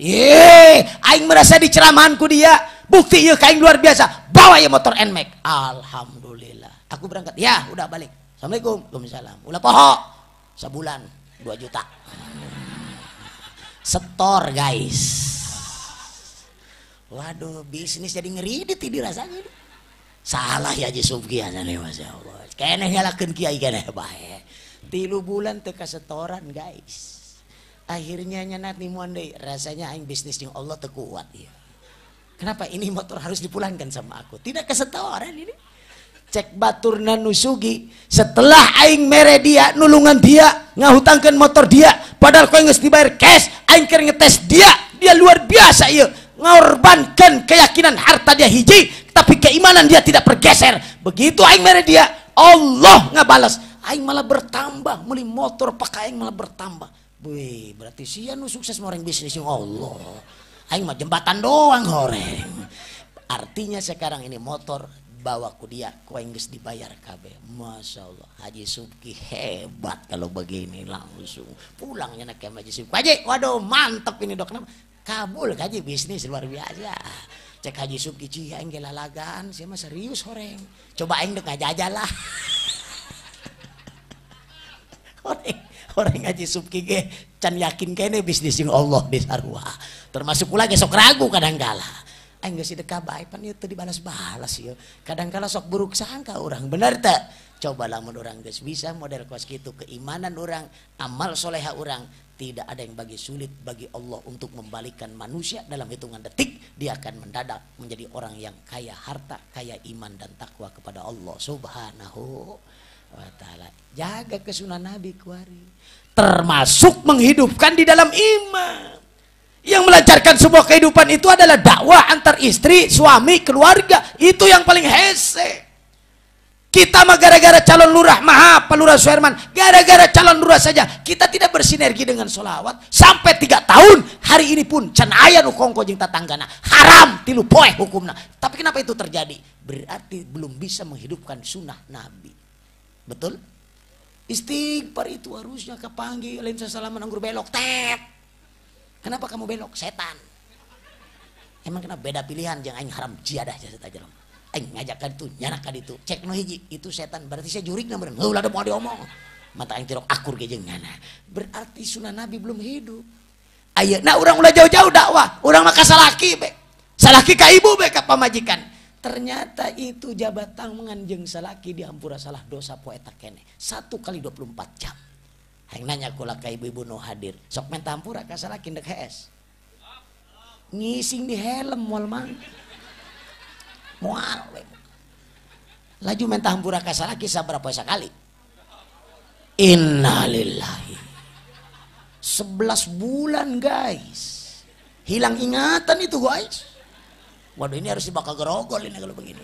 Aing merasa diceramahanku dia. Bukti ieu ka aing luar biasa. Bawa ya motor Nmax. Alhamdulillah. Aku berangkat. Ya, udah balik. Assalamualaikum. Waalaikumsalam. Ulah poho. Sebulan 2 juta. Setor, guys. Waduh, bisnis jadi ngeridit ini rasanya. Salah ya Haji Subki asane masyaallah. Keneh nyalakeun kiai keneh bae. 3 bulan teu kasetoran guys. Akhirnya nyanat nimuan deui rasanya aing bisnis jeung Allah teu kuat ya. Kenapa ini motor harus dipulangkan sama aku? Tidak kasetoran ini. Cek baturna nusugi setelah aing mere dia nulungan dia ngahutangkeun motor dia padahal koe geus dibayar cash aing keur ngetes dia luar biasa ieu ngorbankan keyakinan harta dia hiji tapi keimanan dia tidak bergeser. Begitu aing mere dia Allah ngabalas aing malah bertambah beli motor pakai aing malah bertambah. Wih, berarti sia nu sukses orang bisnis yang Allah. Aing mah jembatan doang horeng. Artinya sekarang ini motor bawa ku dia ku aing geus dibayar kabeh. Masyaallah Haji Subki hebat kalau begini langsung pulangnya nak Haji Subki. Haji, waduh mantep ini dok. Kabul Haji bisnis luar biasa. Cek Haji Subki cih aing ge lalagan, sia mah serius horeng. Coba aing dek ngajajalah. Orang Haji Subki ge can yakin kene bisnis yang Allah di sarua. Termasuk pula ge sok ragu kadangkala. Aing geus sedekah bae pan ieu teu dibalas-balas ieu. Kadangkala sok buruk sangka urang, bener teu? Coba lamun urang geus bisa model kos kitu keimanan urang, amal soleha urang, tidak ada yang bagi sulit bagi Allah untuk membalikkan manusia dalam hitungan detik. Dia akan mendadak menjadi orang yang kaya harta, kaya iman dan takwa kepada Allah Subhanahu wa ta'ala. Jaga kesunahan Nabi kuari termasuk menghidupkan di dalam iman. Yang melancarkan sebuah kehidupan itu adalah dakwah antar istri, suami, keluarga. Itu yang paling hese. Kita mah gara-gara calon lurah, maaf Pak Lurah Suherman, gara-gara calon lurah saja kita tidak bersinergi dengan sholawat sampai 3 tahun. Hari ini pun can aya nu kongko jeung tatanggana haram 3 poe hukumna. Tapi kenapa itu terjadi? Berarti belum bisa menghidupkan sunnah Nabi. Betul? Istighfar itu harusnya kepanggil lain sesalaman anggur belok tet. Kenapa kamu belok? Setan. Emang kena beda pilihan jangan aing haram jiadah jasa tajalam. Aing ngajakkan itu nyanakan itu cek no hiji itu setan berarti saya jurik na bener. Heuh ada mau diomong. Mata aing tirok akur ge jeung ngana. Berarti sunnah Nabi belum hidup. Ayeuna urang ulah jauh-jauh dakwah, urang mah ka salaki be. Salaki ka ibu be ka pamajikan. Ternyata itu jabat tangan jeung salaki diampura salah dosa poe eta keneh. 1 kali 24 jam. Hayang nanya kula ka ibu-ibu nu hadir, sok menta hampura ka salaki ndek hees. Ngising di helm moal mang moal laju mentah hampura ka salaki saberapa sekali. Innalillahi 11 bulan guys, hilang ingatan itu guys. Waduh ini harus dibakar gerogol ini kalau begini,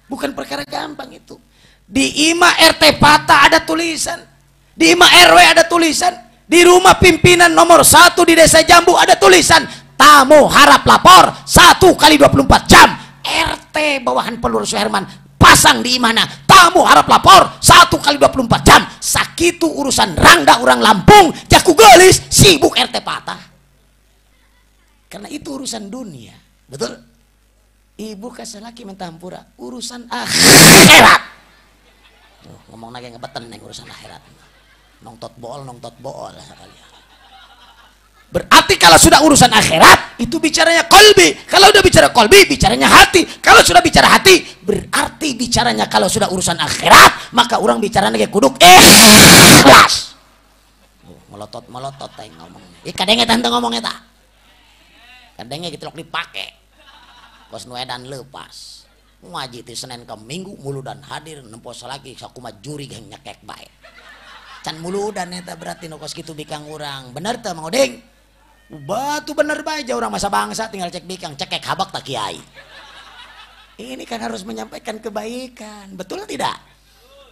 bukan perkara gampang itu. Di IMA RT Pata ada tulisan, di IMA RW ada tulisan, di rumah pimpinan nomor 1 di desa Jambu ada tulisan tamu harap lapor 1 kali 24 jam. RT bawahan pelur Suherman pasang di mana tamu harap lapor 1 kali 24 jam. Sakitu urusan rangda orang Lampung jaku gelis sibuk RT Patah karena itu urusan dunia, betul. Ibu kasalaki minta hampura urusan akhirat. Ngomong lagi ngebeten neng urusan akhirat. Nongtot bool sekali. Berarti kalau sudah urusan akhirat itu bicaranya kolbi. Kalau udah bicara kolbi bicaranya hati. Kalau sudah bicara hati berarti bicaranya kalau sudah urusan akhirat maka orang bicaranya kayak kuduk ikhlas. Melotot teh ngomongnya. Kadangnya tante ngomongnya tak. Kadangnya gitu dipake. Bos nuedan lepas. Ngaji ti Senin ke Minggu muludan hadir nempos lagi sakuma juri yang nyekek baik. Can muludan eta berarti nokos kitu bikang urang. Bener teh Mang Oding? Batu bener bae orang masa bangsa tinggal cek bikang cekek habak tak kiai. Ini kan harus menyampaikan kebaikan, betul tidak?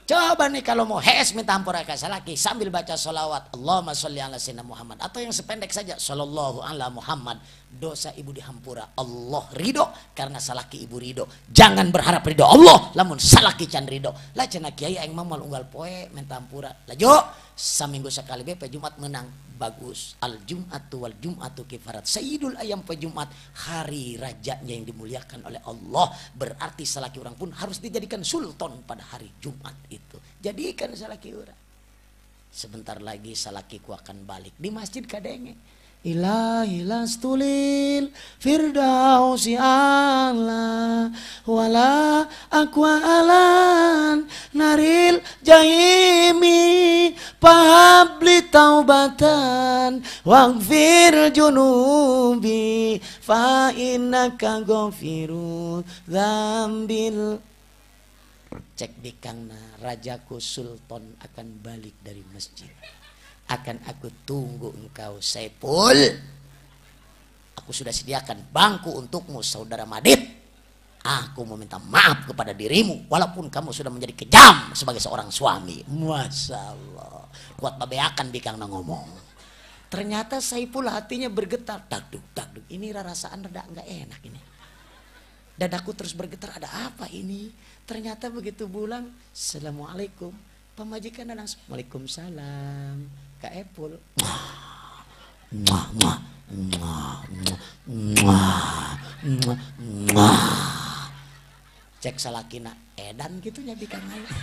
Coba nih kalau mau hees minta ampura ka salaki sambil baca sholawat Allahumma sholli ala sayyidina Muhammad atau yang sependek saja sallallahu ala Muhammad, dosa ibu dihampura. Allah ridho karena salaki ibu ridho. Jangan berharap ridho Allah lamun salaki can ridho. Lah cenah kiai aing mah unggal poe minta ampura. Lajo saminggu sekali be Jumat menang bagus. Al Jum'atu wal Jum'atu kifarat. Sayyidul ayam pe Jumat, hari rajanya yang dimuliakan oleh Allah. Berarti salaki orang pun harus dijadikan sultan pada hari Jumat itu. Jadikan salaki orang. Sebentar lagi salakiku akan balik di masjid kadenge. Ilahi lastulil firdausi ala wala akwa alan naril jahimi pahabli taubatan waghfir junubi fa innaka ghafiru dzambil. Cek bikangna rajaku sultan akan balik dari masjid. Akan aku tunggu engkau Saipul. Aku sudah sediakan bangku untukmu saudara Madid. Aku meminta maaf kepada dirimu walaupun kamu sudah menjadi kejam sebagai seorang suami. Masya Allah. Kuat babeakan bikang na ngomong. Ternyata Saipul hatinya bergetar. Dagduk. Ini rasaan rada enggak enak ini. Dadaku terus bergetar, ada apa ini? Ternyata begitu pulang, Assalamualaikum. Pemajikan dan langsung Waalaikumsalam. Kak Epul. Cek salakina edan gitu nyabikan aja.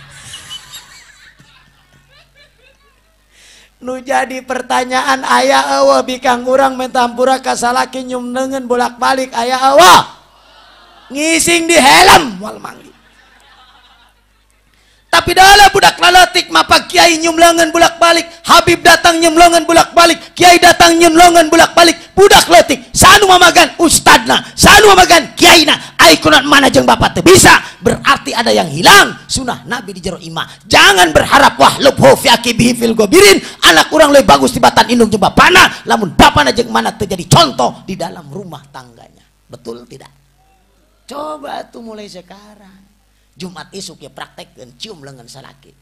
Nu jadi pertanyaan aya eueuh bikang urang mentampura ka salaki nyum neungeun bolak-balik aya eueuh. Ngising di helm wal manggi. Tapi dalam budak lalatik mapa kiai nyumlangan bolak-balik, Habib datang nyumlangan bolak-balik, kiai datang nyumlangan bolak-balik, budak letik sanu mamagan ustadna, sanu mamagan kiaina, ai kunaon mana jeung bapak teu bisa, berarti ada yang hilang sunnah Nabi di jero imah. Jangan berharap wah lubhu fi akibihi fil gobirin, anak urang lebih bagus tibatan indung jeung bapana, lamun bapana jeung mana teu jadi contoh di dalam rumah tangganya. Betul tidak? Coba tuh mulai sekarang. Jumat isuk ya praktekkeun cium leungeun salaki.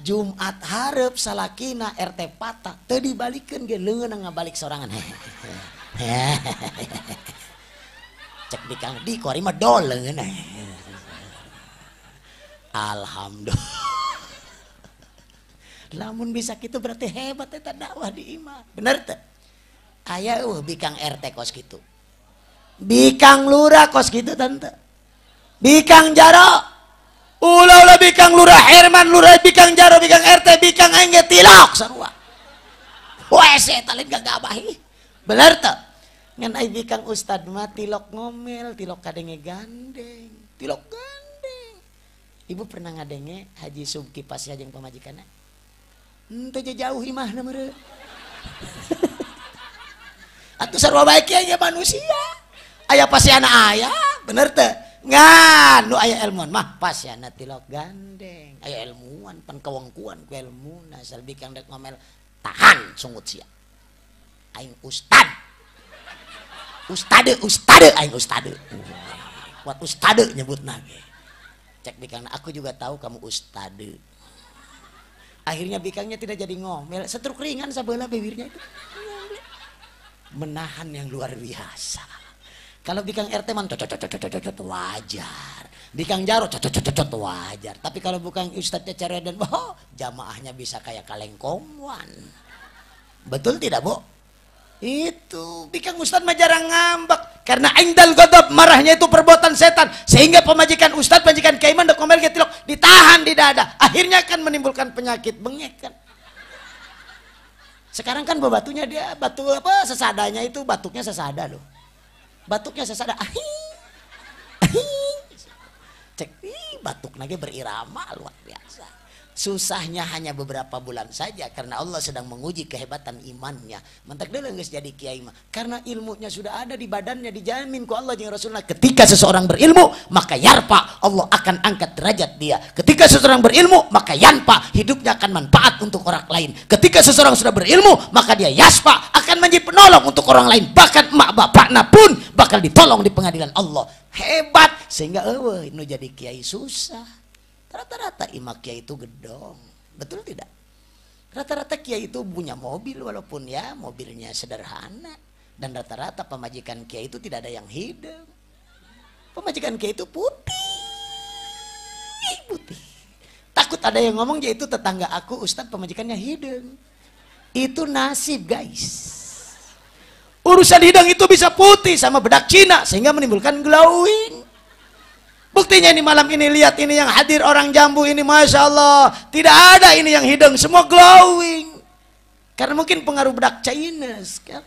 Jumat hareup salakina RT Patah teu dibalikeun ge leungeun ngabalik sorangan. Cek di kang di kuari mah dol leungeun. Alhamdulillah. Lamun bisa kitu berarti hebat eta dakwah di imah. Bener teu? Aya bikang RT kos gitu. Bikang lurah kos gitu tante. Bikang jaro. Ulah bikang lurah Herman, lurah bikang jaro, bikang RT, bikang aing ge tilok sarua. WC talin gagabahi. Bener teu? Ngan ai bikang ustad mah tilok ngomel, tilok kadenge gandeng, tilok gandeng. Ibu pernah ngadenge Haji Subki pas jeung pamajikanna? Henteu jauh imahna meureun. Atuh sarua bae kieu ge manusia. Aya pasiana aya, bener teu? Ngan nu aya ilmuan mah pasiana tilok gandeng. Aya ilmuwan pan kawengkuan ku ilmuna asal bikang dek ngomel tahan sungut sia. Aing ustad. Ustade aing ustade. Kuat ustade nyebutna ge. Cek bikang aku juga tahu kamu ustade. Akhirnya bikangnya tidak jadi ngomel, setruk ringan sabeula bibirnya itu. Menahan yang luar biasa. Kalau bikang RT man wajar, bikang jaro wajar. Tapi kalau bukan ustadznya ceredan, oh jamaahnya bisa kayak kaleng komwan. Betul tidak, Bu? Itu bikang ustadz mah jarang ngambek karena indal ghadab, marahnya itu perbuatan setan, sehingga pemajikan ustadz, pemajikan kiai mandek ngomel getilok ditahan di dada, akhirnya akan menimbulkan penyakit bengek kan. Sekarang kan batunya dia batu apa sesadanya itu batuknya sesada loh. Batuknya sesada cek batuk lagi berirama luar biasa. Susahnya hanya beberapa bulan saja karena Allah sedang menguji kehebatan imannya. Mentak dulu geus jadi kiai mah karena ilmunya sudah ada di badannya, dijamin ku Allah jeung Rasulullah. Ketika seseorang berilmu maka yarpa, Allah akan angkat derajat dia. Ketika seseorang berilmu maka yanpa, hidupnya akan manfaat untuk orang lain. Ketika seseorang sudah berilmu maka dia yaspa, akan menjadi penolong untuk orang lain. Bahkan emak bapakna pun bakal ditolong di pengadilan Allah. Hebat, sehingga nu jadi kiai susah. Rata-rata imam kiai itu gedong, betul tidak? Rata-rata kiai itu punya mobil walaupun ya mobilnya sederhana. Dan rata-rata pemajikan kiai itu tidak ada yang hidung. Pemajikan kiai itu putih. Takut ada yang ngomong yaitu tetangga aku ustadz pemajikannya hidung. Itu nasib guys. Urusan hidung itu bisa putih sama bedak Cina sehingga menimbulkan glowing. Buktinya ini malam ini lihat ini yang hadir orang Jambu ini, masya Allah tidak ada ini yang hidung, semua glowing. Karena mungkin pengaruh bedak Chinese kan.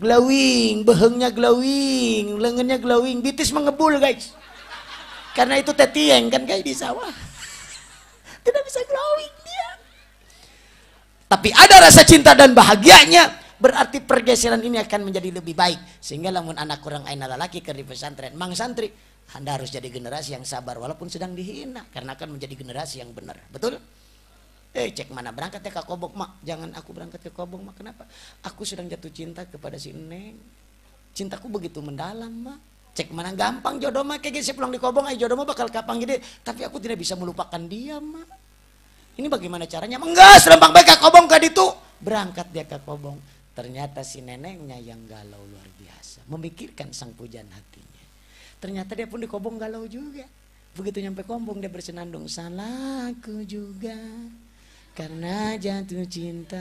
Glowing, behengnya glowing, lengannya glowing, bitis mengebul guys. Karena itu tetieng kan kayak di sawah. Tidak bisa glowing dia. Tapi ada rasa cinta dan bahagianya, berarti pergeseran ini akan menjadi lebih baik. Sehingga lamun anak kurang aina lalaki ke di pesantren, mang santri, Anda harus jadi generasi yang sabar walaupun sedang dihina karena akan menjadi generasi yang benar. Betul? Cek mana berangkat ya ke Kobong mak, jangan aku berangkat ke Kobong mak. Kenapa? Aku sedang jatuh cinta kepada si Neng. Cintaku begitu mendalam mak. Cek mana gampang jodoh mak, kayak saya pulang di Kobong aja jodoh mak bakal kapang gede. Tapi aku tidak bisa melupakan dia mak. Ini bagaimana caranya? Enggak, serempang baik ke Kobong ke itu. Berangkat dia ke Kobong. Ternyata si neneknya yang galau luar biasa, memikirkan sang pujaan hatinya. Ternyata dia pun di Kobong galau juga. Begitu nyampe Kobong dia bersenandung, salahku juga karena jatuh cinta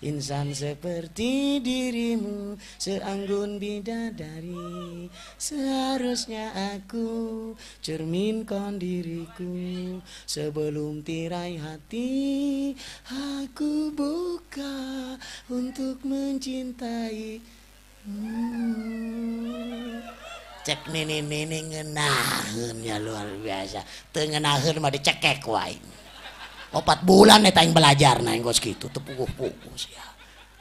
insan seperti dirimu, seanggun bidadari. Seharusnya aku cerminkan diriku sebelum tirai hati aku buka untuk mencintai. Cek nini ngenaheun ya luar biasa. Teu ngeunaheun mah dicekek wae. 4 bulan eta aing belajar na engkos kitu teu puguh-puguh sia.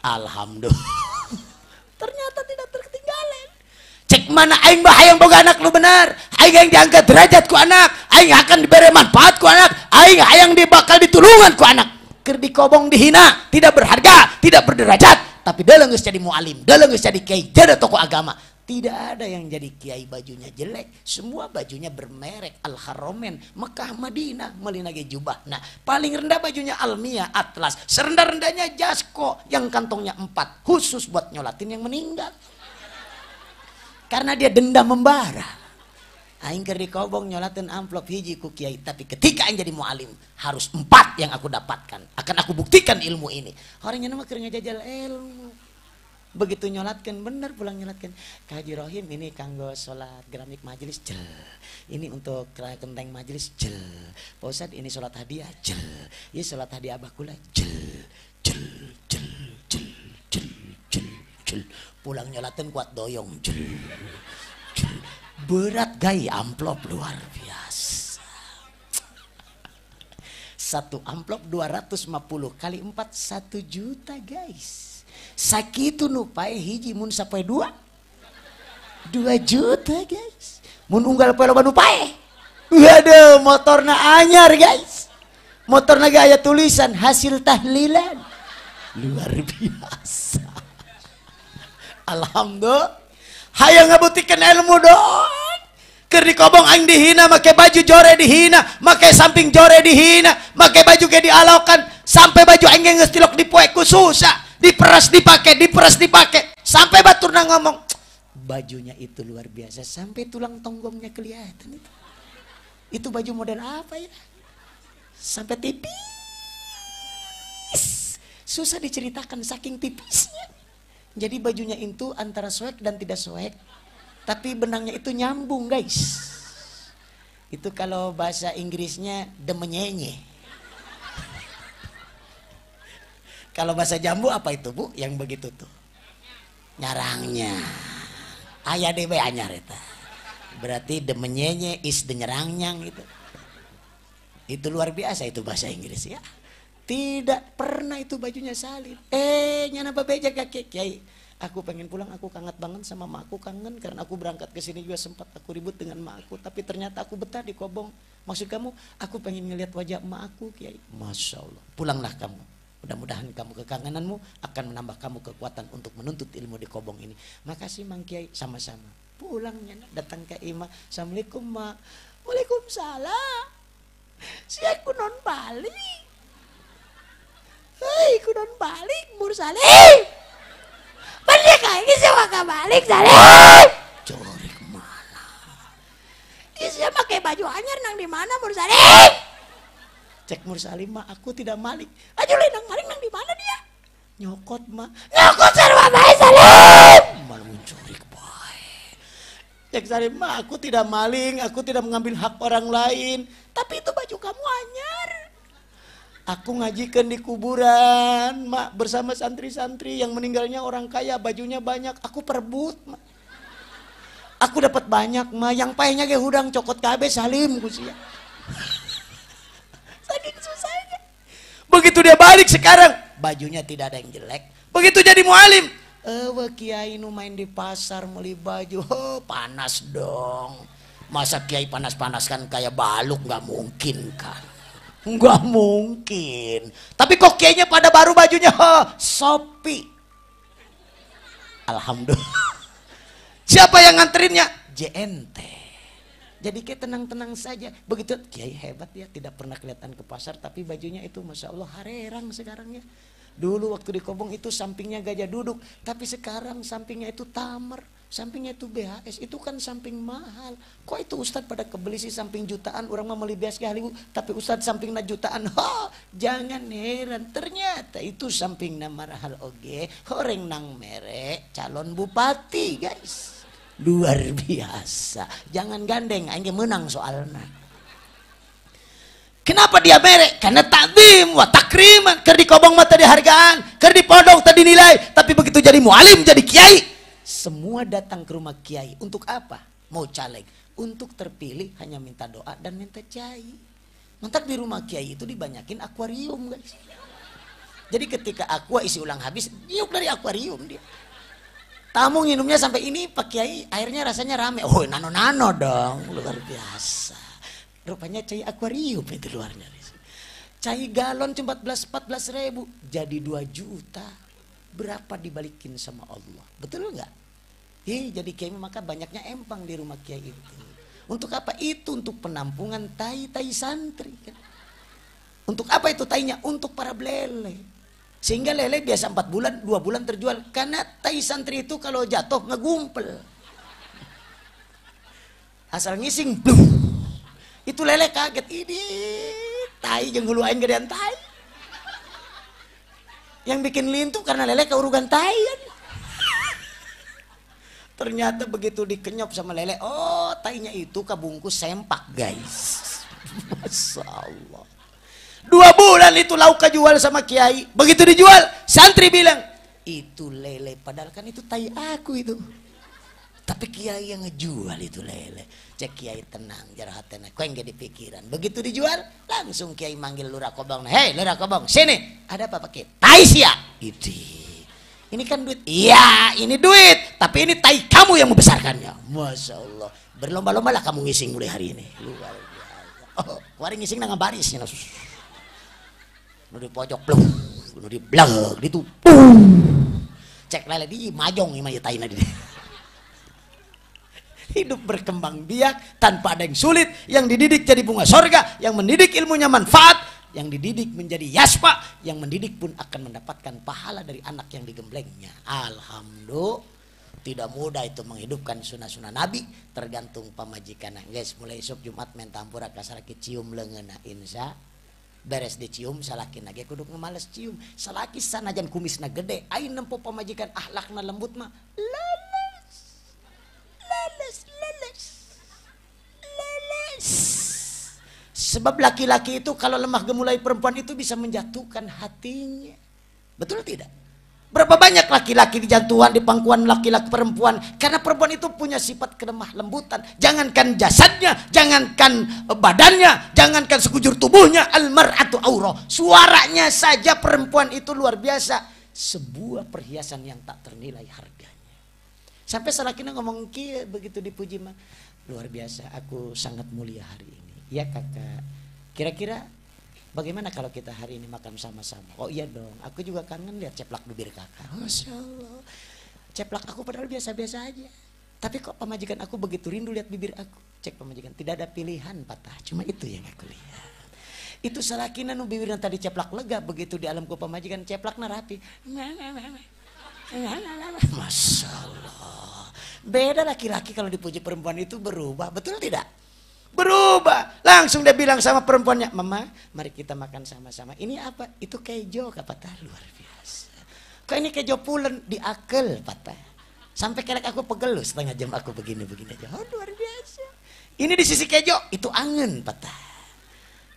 Alhamdulillah. Ternyata tidak terketinggalan. Cek mana aing mah hayang boga anak lu benar. Aing hayang diangkat derajat ku anak. Aing akan diberi manfaat ku anak. Aing hayang bakal ditulungan ku anak. Keur di Kobong dihina, tidak berharga, tidak berderajat. Tapi deuleu geus jadi mualim, deuleu geus jadi kiai, jadi tokoh agama. Tidak ada yang jadi kiai bajunya jelek, semua bajunya bermerek Al-Haromen, Mekah, Madinah, melinage jubah. Nah, paling rendah bajunya Almia, Atlas, serendah-rendahnya Jasko yang kantongnya 4, khusus buat nyolatin yang meninggal. Karena dia dendam membara. Aing keur di Kobong nyolatin amplop hiji ku kiai, tapi ketika aing jadi mualim harus 4 yang aku dapatkan. Akan aku buktikan ilmu ini. Orangnya mah keur ngajajal ilmu. Begitu nyolatkan bener pulang nyolatkan Kak Haji Rohim ini kanggo sholat geramik majelis jel, ini untuk kenteng majelis jel, Pak Ustad ini sholat hadiah jel, ini sholat hadiah abah kula jel jel jel jel jel jel jel, pulang nyolatkan kuat doyong jel jel, berat gay amplop luar biasa. Satu amplop 250 kali 4 1 juta guys. Sakitu nu pae hiji mun sapoe 2 juta guys. Mun unggal poe loba nu pae. Waduh, motorna anyar guys. Motorna ge aya tulisan hasil tahlilan. Luar biasa. Alhamdulillah. Hayang ngabutikeun ilmu doang. Keur di kobong aing dihina, make baju jore dihina, make samping jore dihina, make baju ge dialokan, sampai baju aing geus tilok dipoe ku susah. Diperas dipakai, sampai baturna ngomong bajunya itu luar biasa sampai tulang tonggongnya kelihatan itu baju model apa ya, sampai tipis, susah diceritakan saking tipisnya. Jadi bajunya itu antara soek dan tidak soek, tapi benangnya itu nyambung guys. Itu kalau bahasa Inggrisnya demenyenye. Kalau bahasa jambu apa itu bu? Yang begitu tuh nyarangnya. Ayah DB anyar eta. Berarti demenyenye is denyerangnyang gitu. Itu luar biasa itu bahasa Inggris ya. Tidak pernah itu bajunya salin. Nyana babeja kakek kiai. Aku pengen pulang, aku kangen banget sama mak aku, kangen karena aku berangkat ke sini juga sempat aku ribut dengan mak aku, tapi ternyata aku betah di Kobong. Maksud kamu, aku pengen ngeliat wajah mak aku kiai. Masya Allah. Pulanglah kamu. Mudah-mudahan kamu kekangenanmu akan menambah kamu kekuatan untuk menuntut ilmu di Kobong ini. Makasih Mang Kiai, sama-sama. Pulangnya datang ke Ima. Assalamualaikum Mak. Waalaikumsalam. Si aku non balik. Hei, aku non balik Mursalim. Balik lagi siapa gak balik Salim? Curi kemana? Isi pakai baju anyar nang di mana Mursalim? Cek Mursalim mah aku tidak maling. Aja nang maling nang di mana dia? Nyokot mah. Nyokot sarwa bae Salim. Malah mencuri bae. Cek Salim mah aku tidak maling, aku tidak mengambil hak orang lain. Tapi itu baju kamu anyar. Aku ngajikan di kuburan, mak bersama santri-santri yang meninggalnya orang kaya, bajunya banyak. Aku perebut, mak. Aku dapat banyak, mak. Yang pahenya ge hudang cokot kabe Salim kusia. Saking susahnya. Begitu dia balik sekarang, bajunya tidak ada yang jelek. Begitu jadi mualim, kiai nu main di pasar beli baju, panas dong. Masa kiai panas-panaskan kayak baluk, nggak mungkin kan? Nggak mungkin. Tapi kok kiainya pada baru bajunya, Sopi. Alhamdulillah. Siapa yang nganterinnya? JNT. Jadi kayak tenang-tenang saja. Begitu kiai hebat ya, tidak pernah kelihatan ke pasar, tapi bajunya itu masya Allah harerang sekarang ya. Dulu waktu di Kobong itu sampingnya gajah duduk, tapi sekarang sampingnya itu Tamer, sampingnya itu BHS, itu kan samping mahal. Kok itu Ustadz pada kebeli sih samping jutaan, orang mah beli BHS kali, tapi Ustadz sampingnya jutaan. Jangan heran, ternyata itu sampingnya mahal oge, horeng nang merek calon bupati guys. Luar biasa. Jangan gandeng, aing menang soalnya. Kenapa dia merek? Karena takdim wa takriman. Keur di Kobong mah tadi hargaan, keur di pondok tadi nilai, tapi begitu jadi mualim, jadi kiai, semua datang ke rumah kiai. Untuk apa? Mau caleg. Untuk terpilih hanya minta doa dan minta cai. Mantap di rumah kiai itu dibanyakin akuarium guys. Jadi ketika aqua isi ulang habis, nyuk dari akuarium dia. Tamu minumnya sampai ini Pak Kiai airnya rasanya rame. Oh nano-nano dong, luar biasa. Rupanya cai akuarium itu luarnya. Cai galon cuma 14 ribu jadi 2 juta. Berapa dibalikin sama Allah? Betul nggak? Jadi kiai maka banyaknya empang di rumah kiai itu. Untuk apa? Itu untuk penampungan tai-tai santri kan. Untuk apa itu tainya? Untuk para belele. Sehingga lele biasa 4 bulan, 2 bulan terjual. Karena tai santri itu kalau jatuh ngegumpel. Asal ngising, blum. Itu lele kaget. Ini tai jeung hulu aing gedean tai. Yang bikin lintu karena lele keurugan tai kan. Ternyata begitu dikenyop sama lele, oh tainya itu kabungkus sempak guys. Masya Allah. 2 bulan itu lauk kejual sama kiai. Begitu dijual, santri bilang, itu lele, padahal kan itu tai aku itu. Tapi kiai yang ngejual itu lele. Cek kiai tenang, jarah hatena, kau yang jadi pikiran. Begitu dijual, langsung kiai manggil lurah kobong. Hei lurah kobong, sini. Ada apa pakai? Tai sia. Itu. Ini kan duit. Iya, ini duit. Tapi ini tai kamu yang membesarkannya. Masya Allah. Berlomba-lomba lah kamu ngising mulai hari ini. Luar biasa. Oh, kemarin ngising nang baris. Nu di pojok blung, nu di blag, itu. Cek lele di majong imah tai na di. Hidup berkembang biak tanpa ada yang sulit, yang dididik jadi bunga sorga, yang mendidik ilmunya manfaat, yang dididik menjadi yaspa, yang mendidik pun akan mendapatkan pahala dari anak yang digemblengnya. Alhamdulillah, tidak mudah itu menghidupkan sunnah-sunnah Nabi, tergantung pamajikan. Guys, mulai esok Jumat main tampura kasaraki cium leungeunna insya beres dicium salaki nage kudu ngemales cium salaki sanajan kumisna gede aing nempo pamajikan ahlakna lembut mah leles. Sebab laki-laki itu kalau lemah gemulai perempuan itu bisa menjatuhkan hatinya. Betul tidak? Berapa banyak laki-laki di jantuan, di pangkuan laki-laki perempuan. Karena perempuan itu punya sifat kelemah lembutan. Jangankan jasadnya, jangankan badannya, jangankan sekujur tubuhnya. Al-mar'atu aurah. Suaranya saja perempuan itu luar biasa. Sebuah perhiasan yang tak ternilai harganya. Sampai salakina ngomong kia begitu dipuji mah. Luar biasa, aku sangat mulia hari ini. Ya kakak, kira-kira bagaimana kalau kita hari ini makan sama-sama? Oh iya dong, aku juga kangen lihat ceplak bibir kakak. Masya Allah, ceplak aku padahal biasa-biasa aja. Tapi kok pemajikan aku begitu rindu lihat bibir aku. Cek pemajikan, tidak ada pilihan patah, cuma itu yang aku lihat. Itu salakina nu bibirnya tadi ceplak lega, begitu di alamku pemajikan ceplaknya rapi. Masya Allah, beda laki-laki kalau dipuji perempuan itu berubah, betul tidak? Berubah, langsung dia bilang sama perempuannya, mama mari kita makan sama-sama. Ini apa? Itu kejo patah, luar biasa. Kok ini kejo pulen diakel patah, sampai kelek aku pegel setengah jam aku begini-begini aja. Oh luar biasa. Ini di sisi kejo itu angin patah.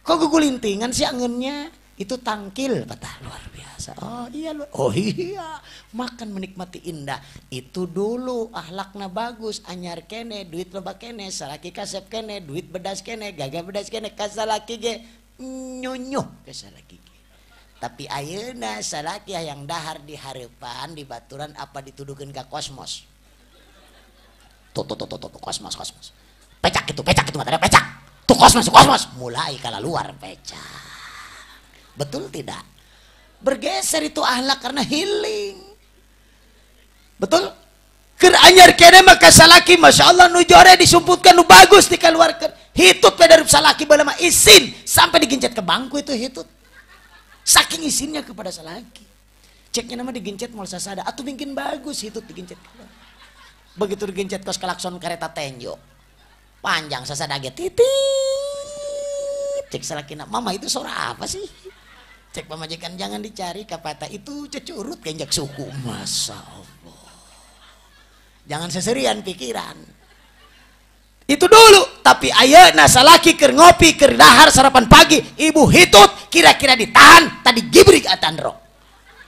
Kok gugulintingan sih anginnya? Itu tangkil patah, luar biasa. Oh iya, oh iya, makan menikmati indah itu dulu ahlakna bagus, anyar kene duit loba kene, salaki kasep kene duit bedas kene, gagah bedas kene, kasalaki ge nyonyuh ke salaki ge. Tapi ayeuna salaki yang dahar di hareupan di baturan apa dituduhkeun ka kosmos. Tuh kosmos. Pecak itu matanya pecak. Tuh kosmos mulai kala luar pecak. Betul tidak? Bergeser itu ahlak karena healing. Betul? Keur anyar kene maka salaki masya Allah nu jore disumputkan nu bagus dikeluarkan. Hitut dari salaki balama isin sampai digencet ke bangku itu hitut. Saking isinnya kepada salaki. Ceknya nama digencet mau sasada atuh bikin bagus hitut digencet. Begitu digencet kos klakson kereta tenjo. Panjang sasada ge titit. Cek salakina, mama itu suara apa sih? Cek pemajikan jangan dicari kapata itu cecurut kenjak suku. Masya Allah, jangan seserian pikiran itu dulu. Tapi ayeuna salaki keur ngopi keur dahar sarapan pagi ibu hitut kira-kira ditahan tadi gibrik atandro.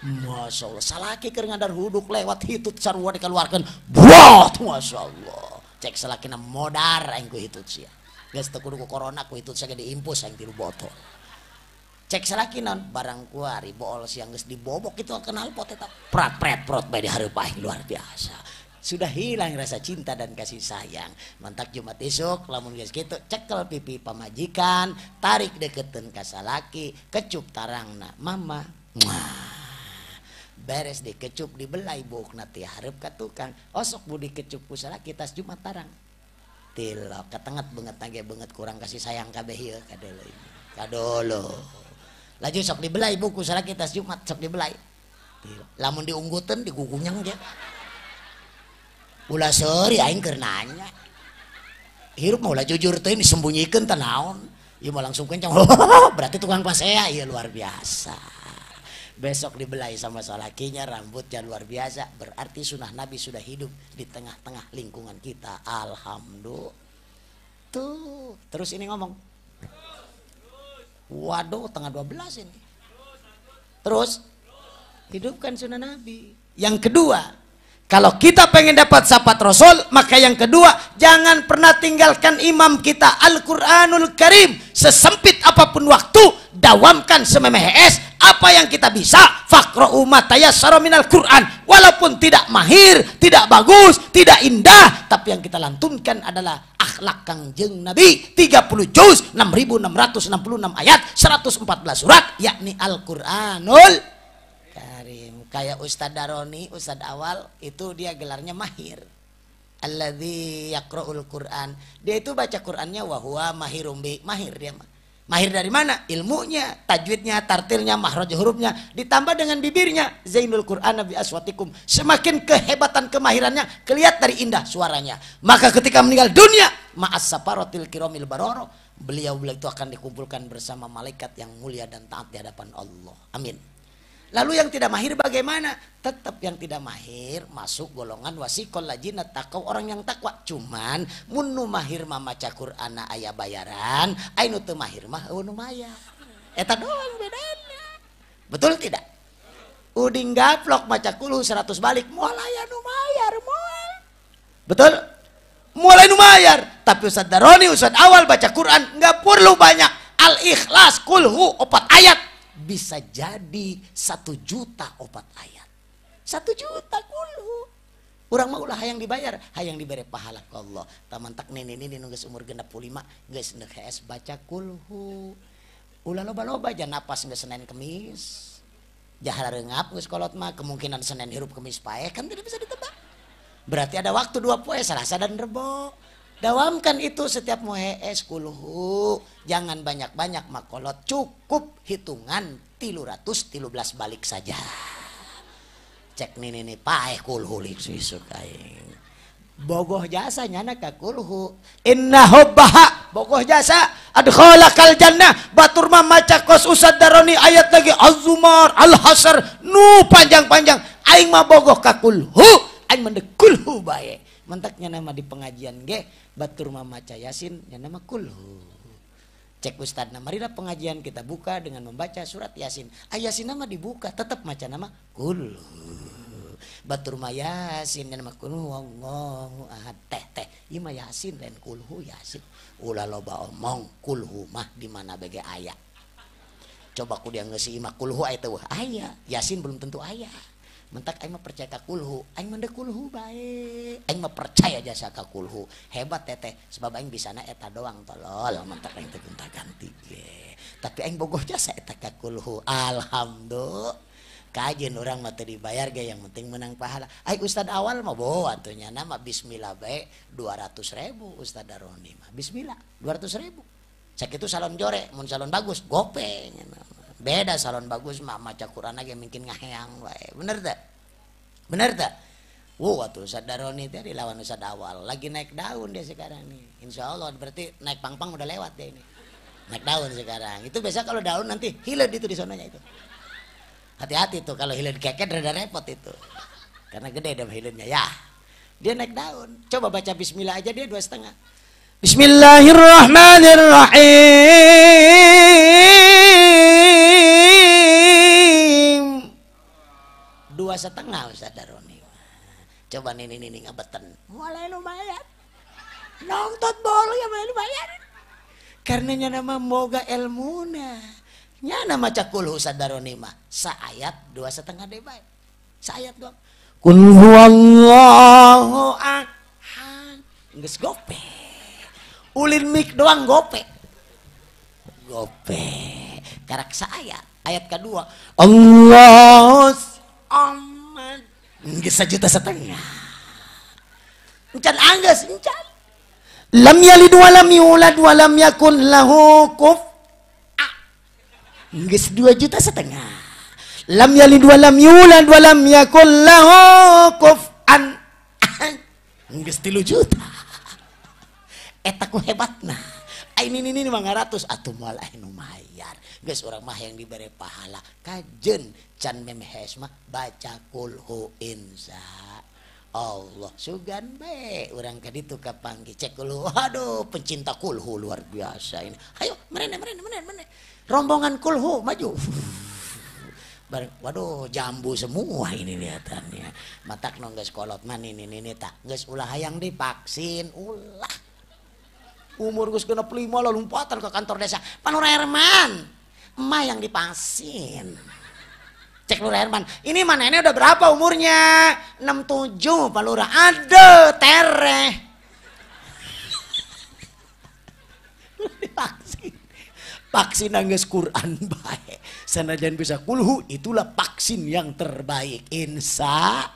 Masya Allah, salaki keur ngadar huduk lewat hitut sarua dikeluarkan buat. Masya Allah, cek salakina modar aing ku hitut sia geus teu kudu ku corona ku hitut saja diimpus aing tilu botol. Cek salakinan barang kuari bool siang geus dibobok itu kenal pot eta prat prot bae di hareupai luar biasa. Sudah hilang rasa cinta dan kasih sayang. Mantak Jumat esok lamun geus kitu cekel pipi pamajikan, tarik deketeun ka salaki, kecup tarangna, mama. Beres dikecup dibelai bukna ti hareup ka tukang. Osok budi kecup ku salaki tas Jumat tarang. Tilok katenget beungeut nage beungeut kurang kasih sayang kabeh ieu kadeuleung. Kadolo. Laju sok dibelai buku salaki tas Jumat sok dibelai. Lamun diungguteun digugunyang ge. Ulah seuri aing keur nanya. Hirup mah ulah jujur teh disembunyiikeun teh naon. Ieu mah langsung kencang. Berarti tukang pasea ieu luar biasa. Besok dibelai sama salakinya, rambutnya luar biasa. Berarti sunnah Nabi sudah hidup di tengah-tengah lingkungan kita. Alhamdulillah. Tuh, terus ini ngomong. Waduh, tengah 12 ini. Terus, hidupkan sunnah Nabi. Yang kedua, kalau kita pengen dapat syafaat Rasul, maka yang kedua, jangan pernah tinggalkan imam kita Al-Quranul Karim. Sesempit apapun waktu, dawamkan sememehes apa yang kita bisa. Faqra'u ma tayassara minal Quran. Walaupun tidak mahir, tidak bagus, tidak indah, tapi yang kita lantunkan adalah akhlak Kangjeng Nabi. 30 juz, 6.666 ayat, 114 surat, yakni Al-Quranul Karim. Kayak Ustadz Daroni, Ustadz awal itu dia gelarnya mahir. Alladzi yaqra'ul Quran. Dia itu baca Qurannya wa huwa mahirum bi. Mahir dia mah. Mahir dari mana? Ilmunya, tajwidnya, tartilnya, mahraj hurufnya, ditambah dengan bibirnya. Zainul Quran bi aswatikum. Semakin kehebatan kemahirannya, kelihatan dari indah suaranya. Maka ketika meninggal dunia, ma'as saparatil kiramil baroro, beliau itu akan dikumpulkan bersama malaikat yang mulia dan taat di hadapan Allah. Amin. Lalu yang tidak mahir bagaimana? Tetap yang tidak mahir masuk golongan wasikol lajinat taqwa, orang yang takwa. Cuman munu mahir mah maca Quran aya bayaran, ainu teu mahir mah nu maya. Eta doang bedana. Betul tidak? Uding gaplok maca kulhu 100 balik, moal aya nu mayar moal. Betul? Mulai nu mayar. Tapi Ustadz Daroni, Ustadz awal baca Quran enggak perlu banyak. Al-Ikhlas kulhu 4 ayat. Bisa jadi 1 juta 4 ayat. 1 juta kulhu. Urang mah ulah hayang dibayar, hayang diberi pahala ke Allah. Tamantak nini nunggu umur 65 geus neus baca kulhu. Ulah loba-loba aja napas geus Senin Kemis. Jahar reungap geus kolot mah kemungkinan Senin hirup Kemis pae kan tidak bisa ditebak. Berarti ada waktu 2 poe Selasa dan Rebo. Dawamkan itu setiap mohees kulhu. Jangan banyak-banyak makolot. Cukup hitungan 313 balik saja. Cek nih paeh kulhu lisuk aing. Bogoh jasa nyana ka kulhu. Inna hubbaha bogoh jasa adkhalakal jannah. Batur mah maca kos Ustadz Daroni ayat lagi Az-Zumar, Al-Hasr, nu panjang-panjang. Aing mah bogoh ka kulhu. Aing mendek kulhu bae. Mentaknya nama di pengajian ge batur mah maca Yasin nya nama kulhu. Cek Ustadz marina pengajian kita buka dengan membaca surat Yasin. Yasin nama dibuka tetap maca nama kulhu. Batur mah Yasin nya nama kulhu wallahu ahad. Teh ieu mah Yasin lain kulhu Yasin. Ulah loba omong kulhu mah di mana bege aya. Coba ku dia ngeusi mah kulhu aya teh aya. Yasin belum tentu aya. Mentak aing mah percaya ka kulhu, aing mah kulhu bae. Aing mah percaya jasa ka kulhu. Hebat teteh, sebab aing bisana eta doang tolol. Mentak aing teh gonta-ganti ge. Tapi aing bogoh jasa eta ka kulhu. Alhamdulillah. Kajeun urang mah teu dibayar ge, yang penting menang pahala. Aing Ustad awal mah boh atunya nama bismillah bae 200.000 Ustad Daroni mah. Bismillah 200.000. Sakitu salon jore, mun salon bagus gopeng. Beda salon bagus mah maca Quran aja mungkin ngaheang wae. Bener tak? Bener tak? Waktu Ustadz Daroni tadi lawan Ustadz awal lagi naik daun dia sekarang nih. Insya Allah berarti naik pangpang udah lewat dia ini. Naik daun sekarang. Itu biasa kalau daun nanti hilang itu di sonanya itu. Hati-hati tuh kalau hilang keket rada repot itu. Karena gede dah hilangnya ya. Dia naik daun. Coba baca bismillah aja dia 2,5. Bismillahirrahmanirrahim. 2,5 Ustadz Daroni. Coba nih ngabetan. Mulai lumayan. Nonton bola ya mulai lumayan. Karenanya nama moga ilmuna. Nya nama cakul Ustadz Daroni mah. Saayat 2,5 deh baik. Saayat doang. Kul huwallahu ahad. Geus gope. Ulin mik doang gope. Gope. Karak saayat. Ayat kedua. Allah aman. Geus 1,5 juta. Encan anggeus encan. Lam yalid wa lam yulad wa lam yakun lahu kufuwan. Geus 2,5 juta. Lam yalid wa lam yulad wa lam yakul lahu kufuwan. Geus 3 juta. Eta ku hebatna. ini 500 atuh moal anu mayar geus urang mah yang diberi pahala kajen can memehes mah baca kulhu insya Allah sugan bae urang ka ditu kapanggih cek kulhu aduh pencinta kulhu luar biasa ini ayo meneh rombongan kulhu maju waduh jambu semua ini lihatannya matak no geus kolot mah ini tak geus ulah hayang divaksin ulah umur geus genep 5 lah lompatan ke kantor desa Pak Nur Herman emak yang divaksin cek Nur Herman ini mana ini udah berapa umurnya 67 Pak Lurah aduh tereh divaksin vaksin geus Quran bae sanajan bisa kulhu itulah vaksin yang terbaik insya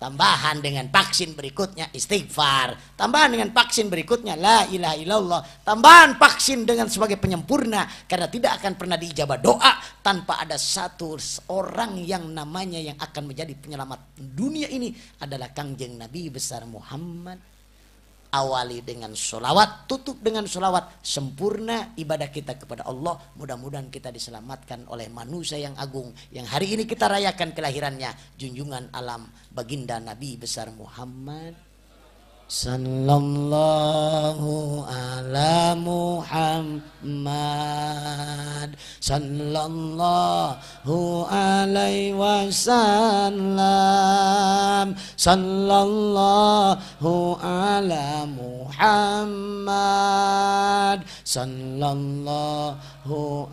tambahan dengan vaksin berikutnya istighfar tambahan dengan vaksin berikutnya la ilaha illallah tambahan vaksin dengan sebagai penyempurna karena tidak akan pernah diijabah doa tanpa ada satu orang yang namanya yang akan menjadi penyelamat dunia ini adalah Kangjeng Nabi besar Muhammad. Awali dengan sholawat, tutup dengan sholawat, sempurna ibadah kita kepada Allah. Mudah-mudahan kita diselamatkan oleh manusia yang agung yang hari ini kita rayakan kelahirannya, junjungan alam baginda Nabi besar Muhammad sallallahu ala Muhammad sallallahu alaihi wasallam sallallahu ala Muhammad sallallahu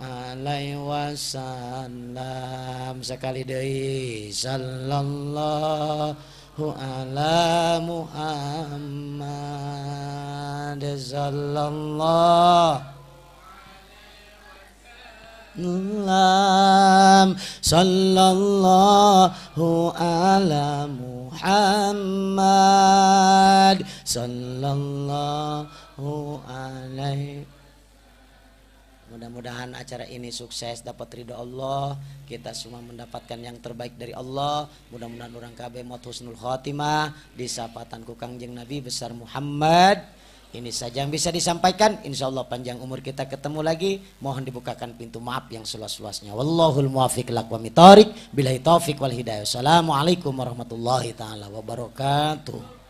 alaihi wasallam sekali deui sallallahu ala Muhammad sallallahu ala Muhammad sallallahu alaihi. Mudah-mudahan acara ini sukses dapat ridho Allah, kita semua mendapatkan yang terbaik dari Allah. Mudah-mudahan orang kabeh maut husnul khotimah disapatan ku Kangjeng Nabi besar Muhammad. Ini saja yang bisa disampaikan. Insya Allah panjang umur kita ketemu lagi. Mohon dibukakan pintu maaf yang seluas-luasnya. Wallahul muwaffiq ila aqwamit thoriq. Billahi taufiq wal hidayah. Assalamualaikum warahmatullahi taala wabarakatuh.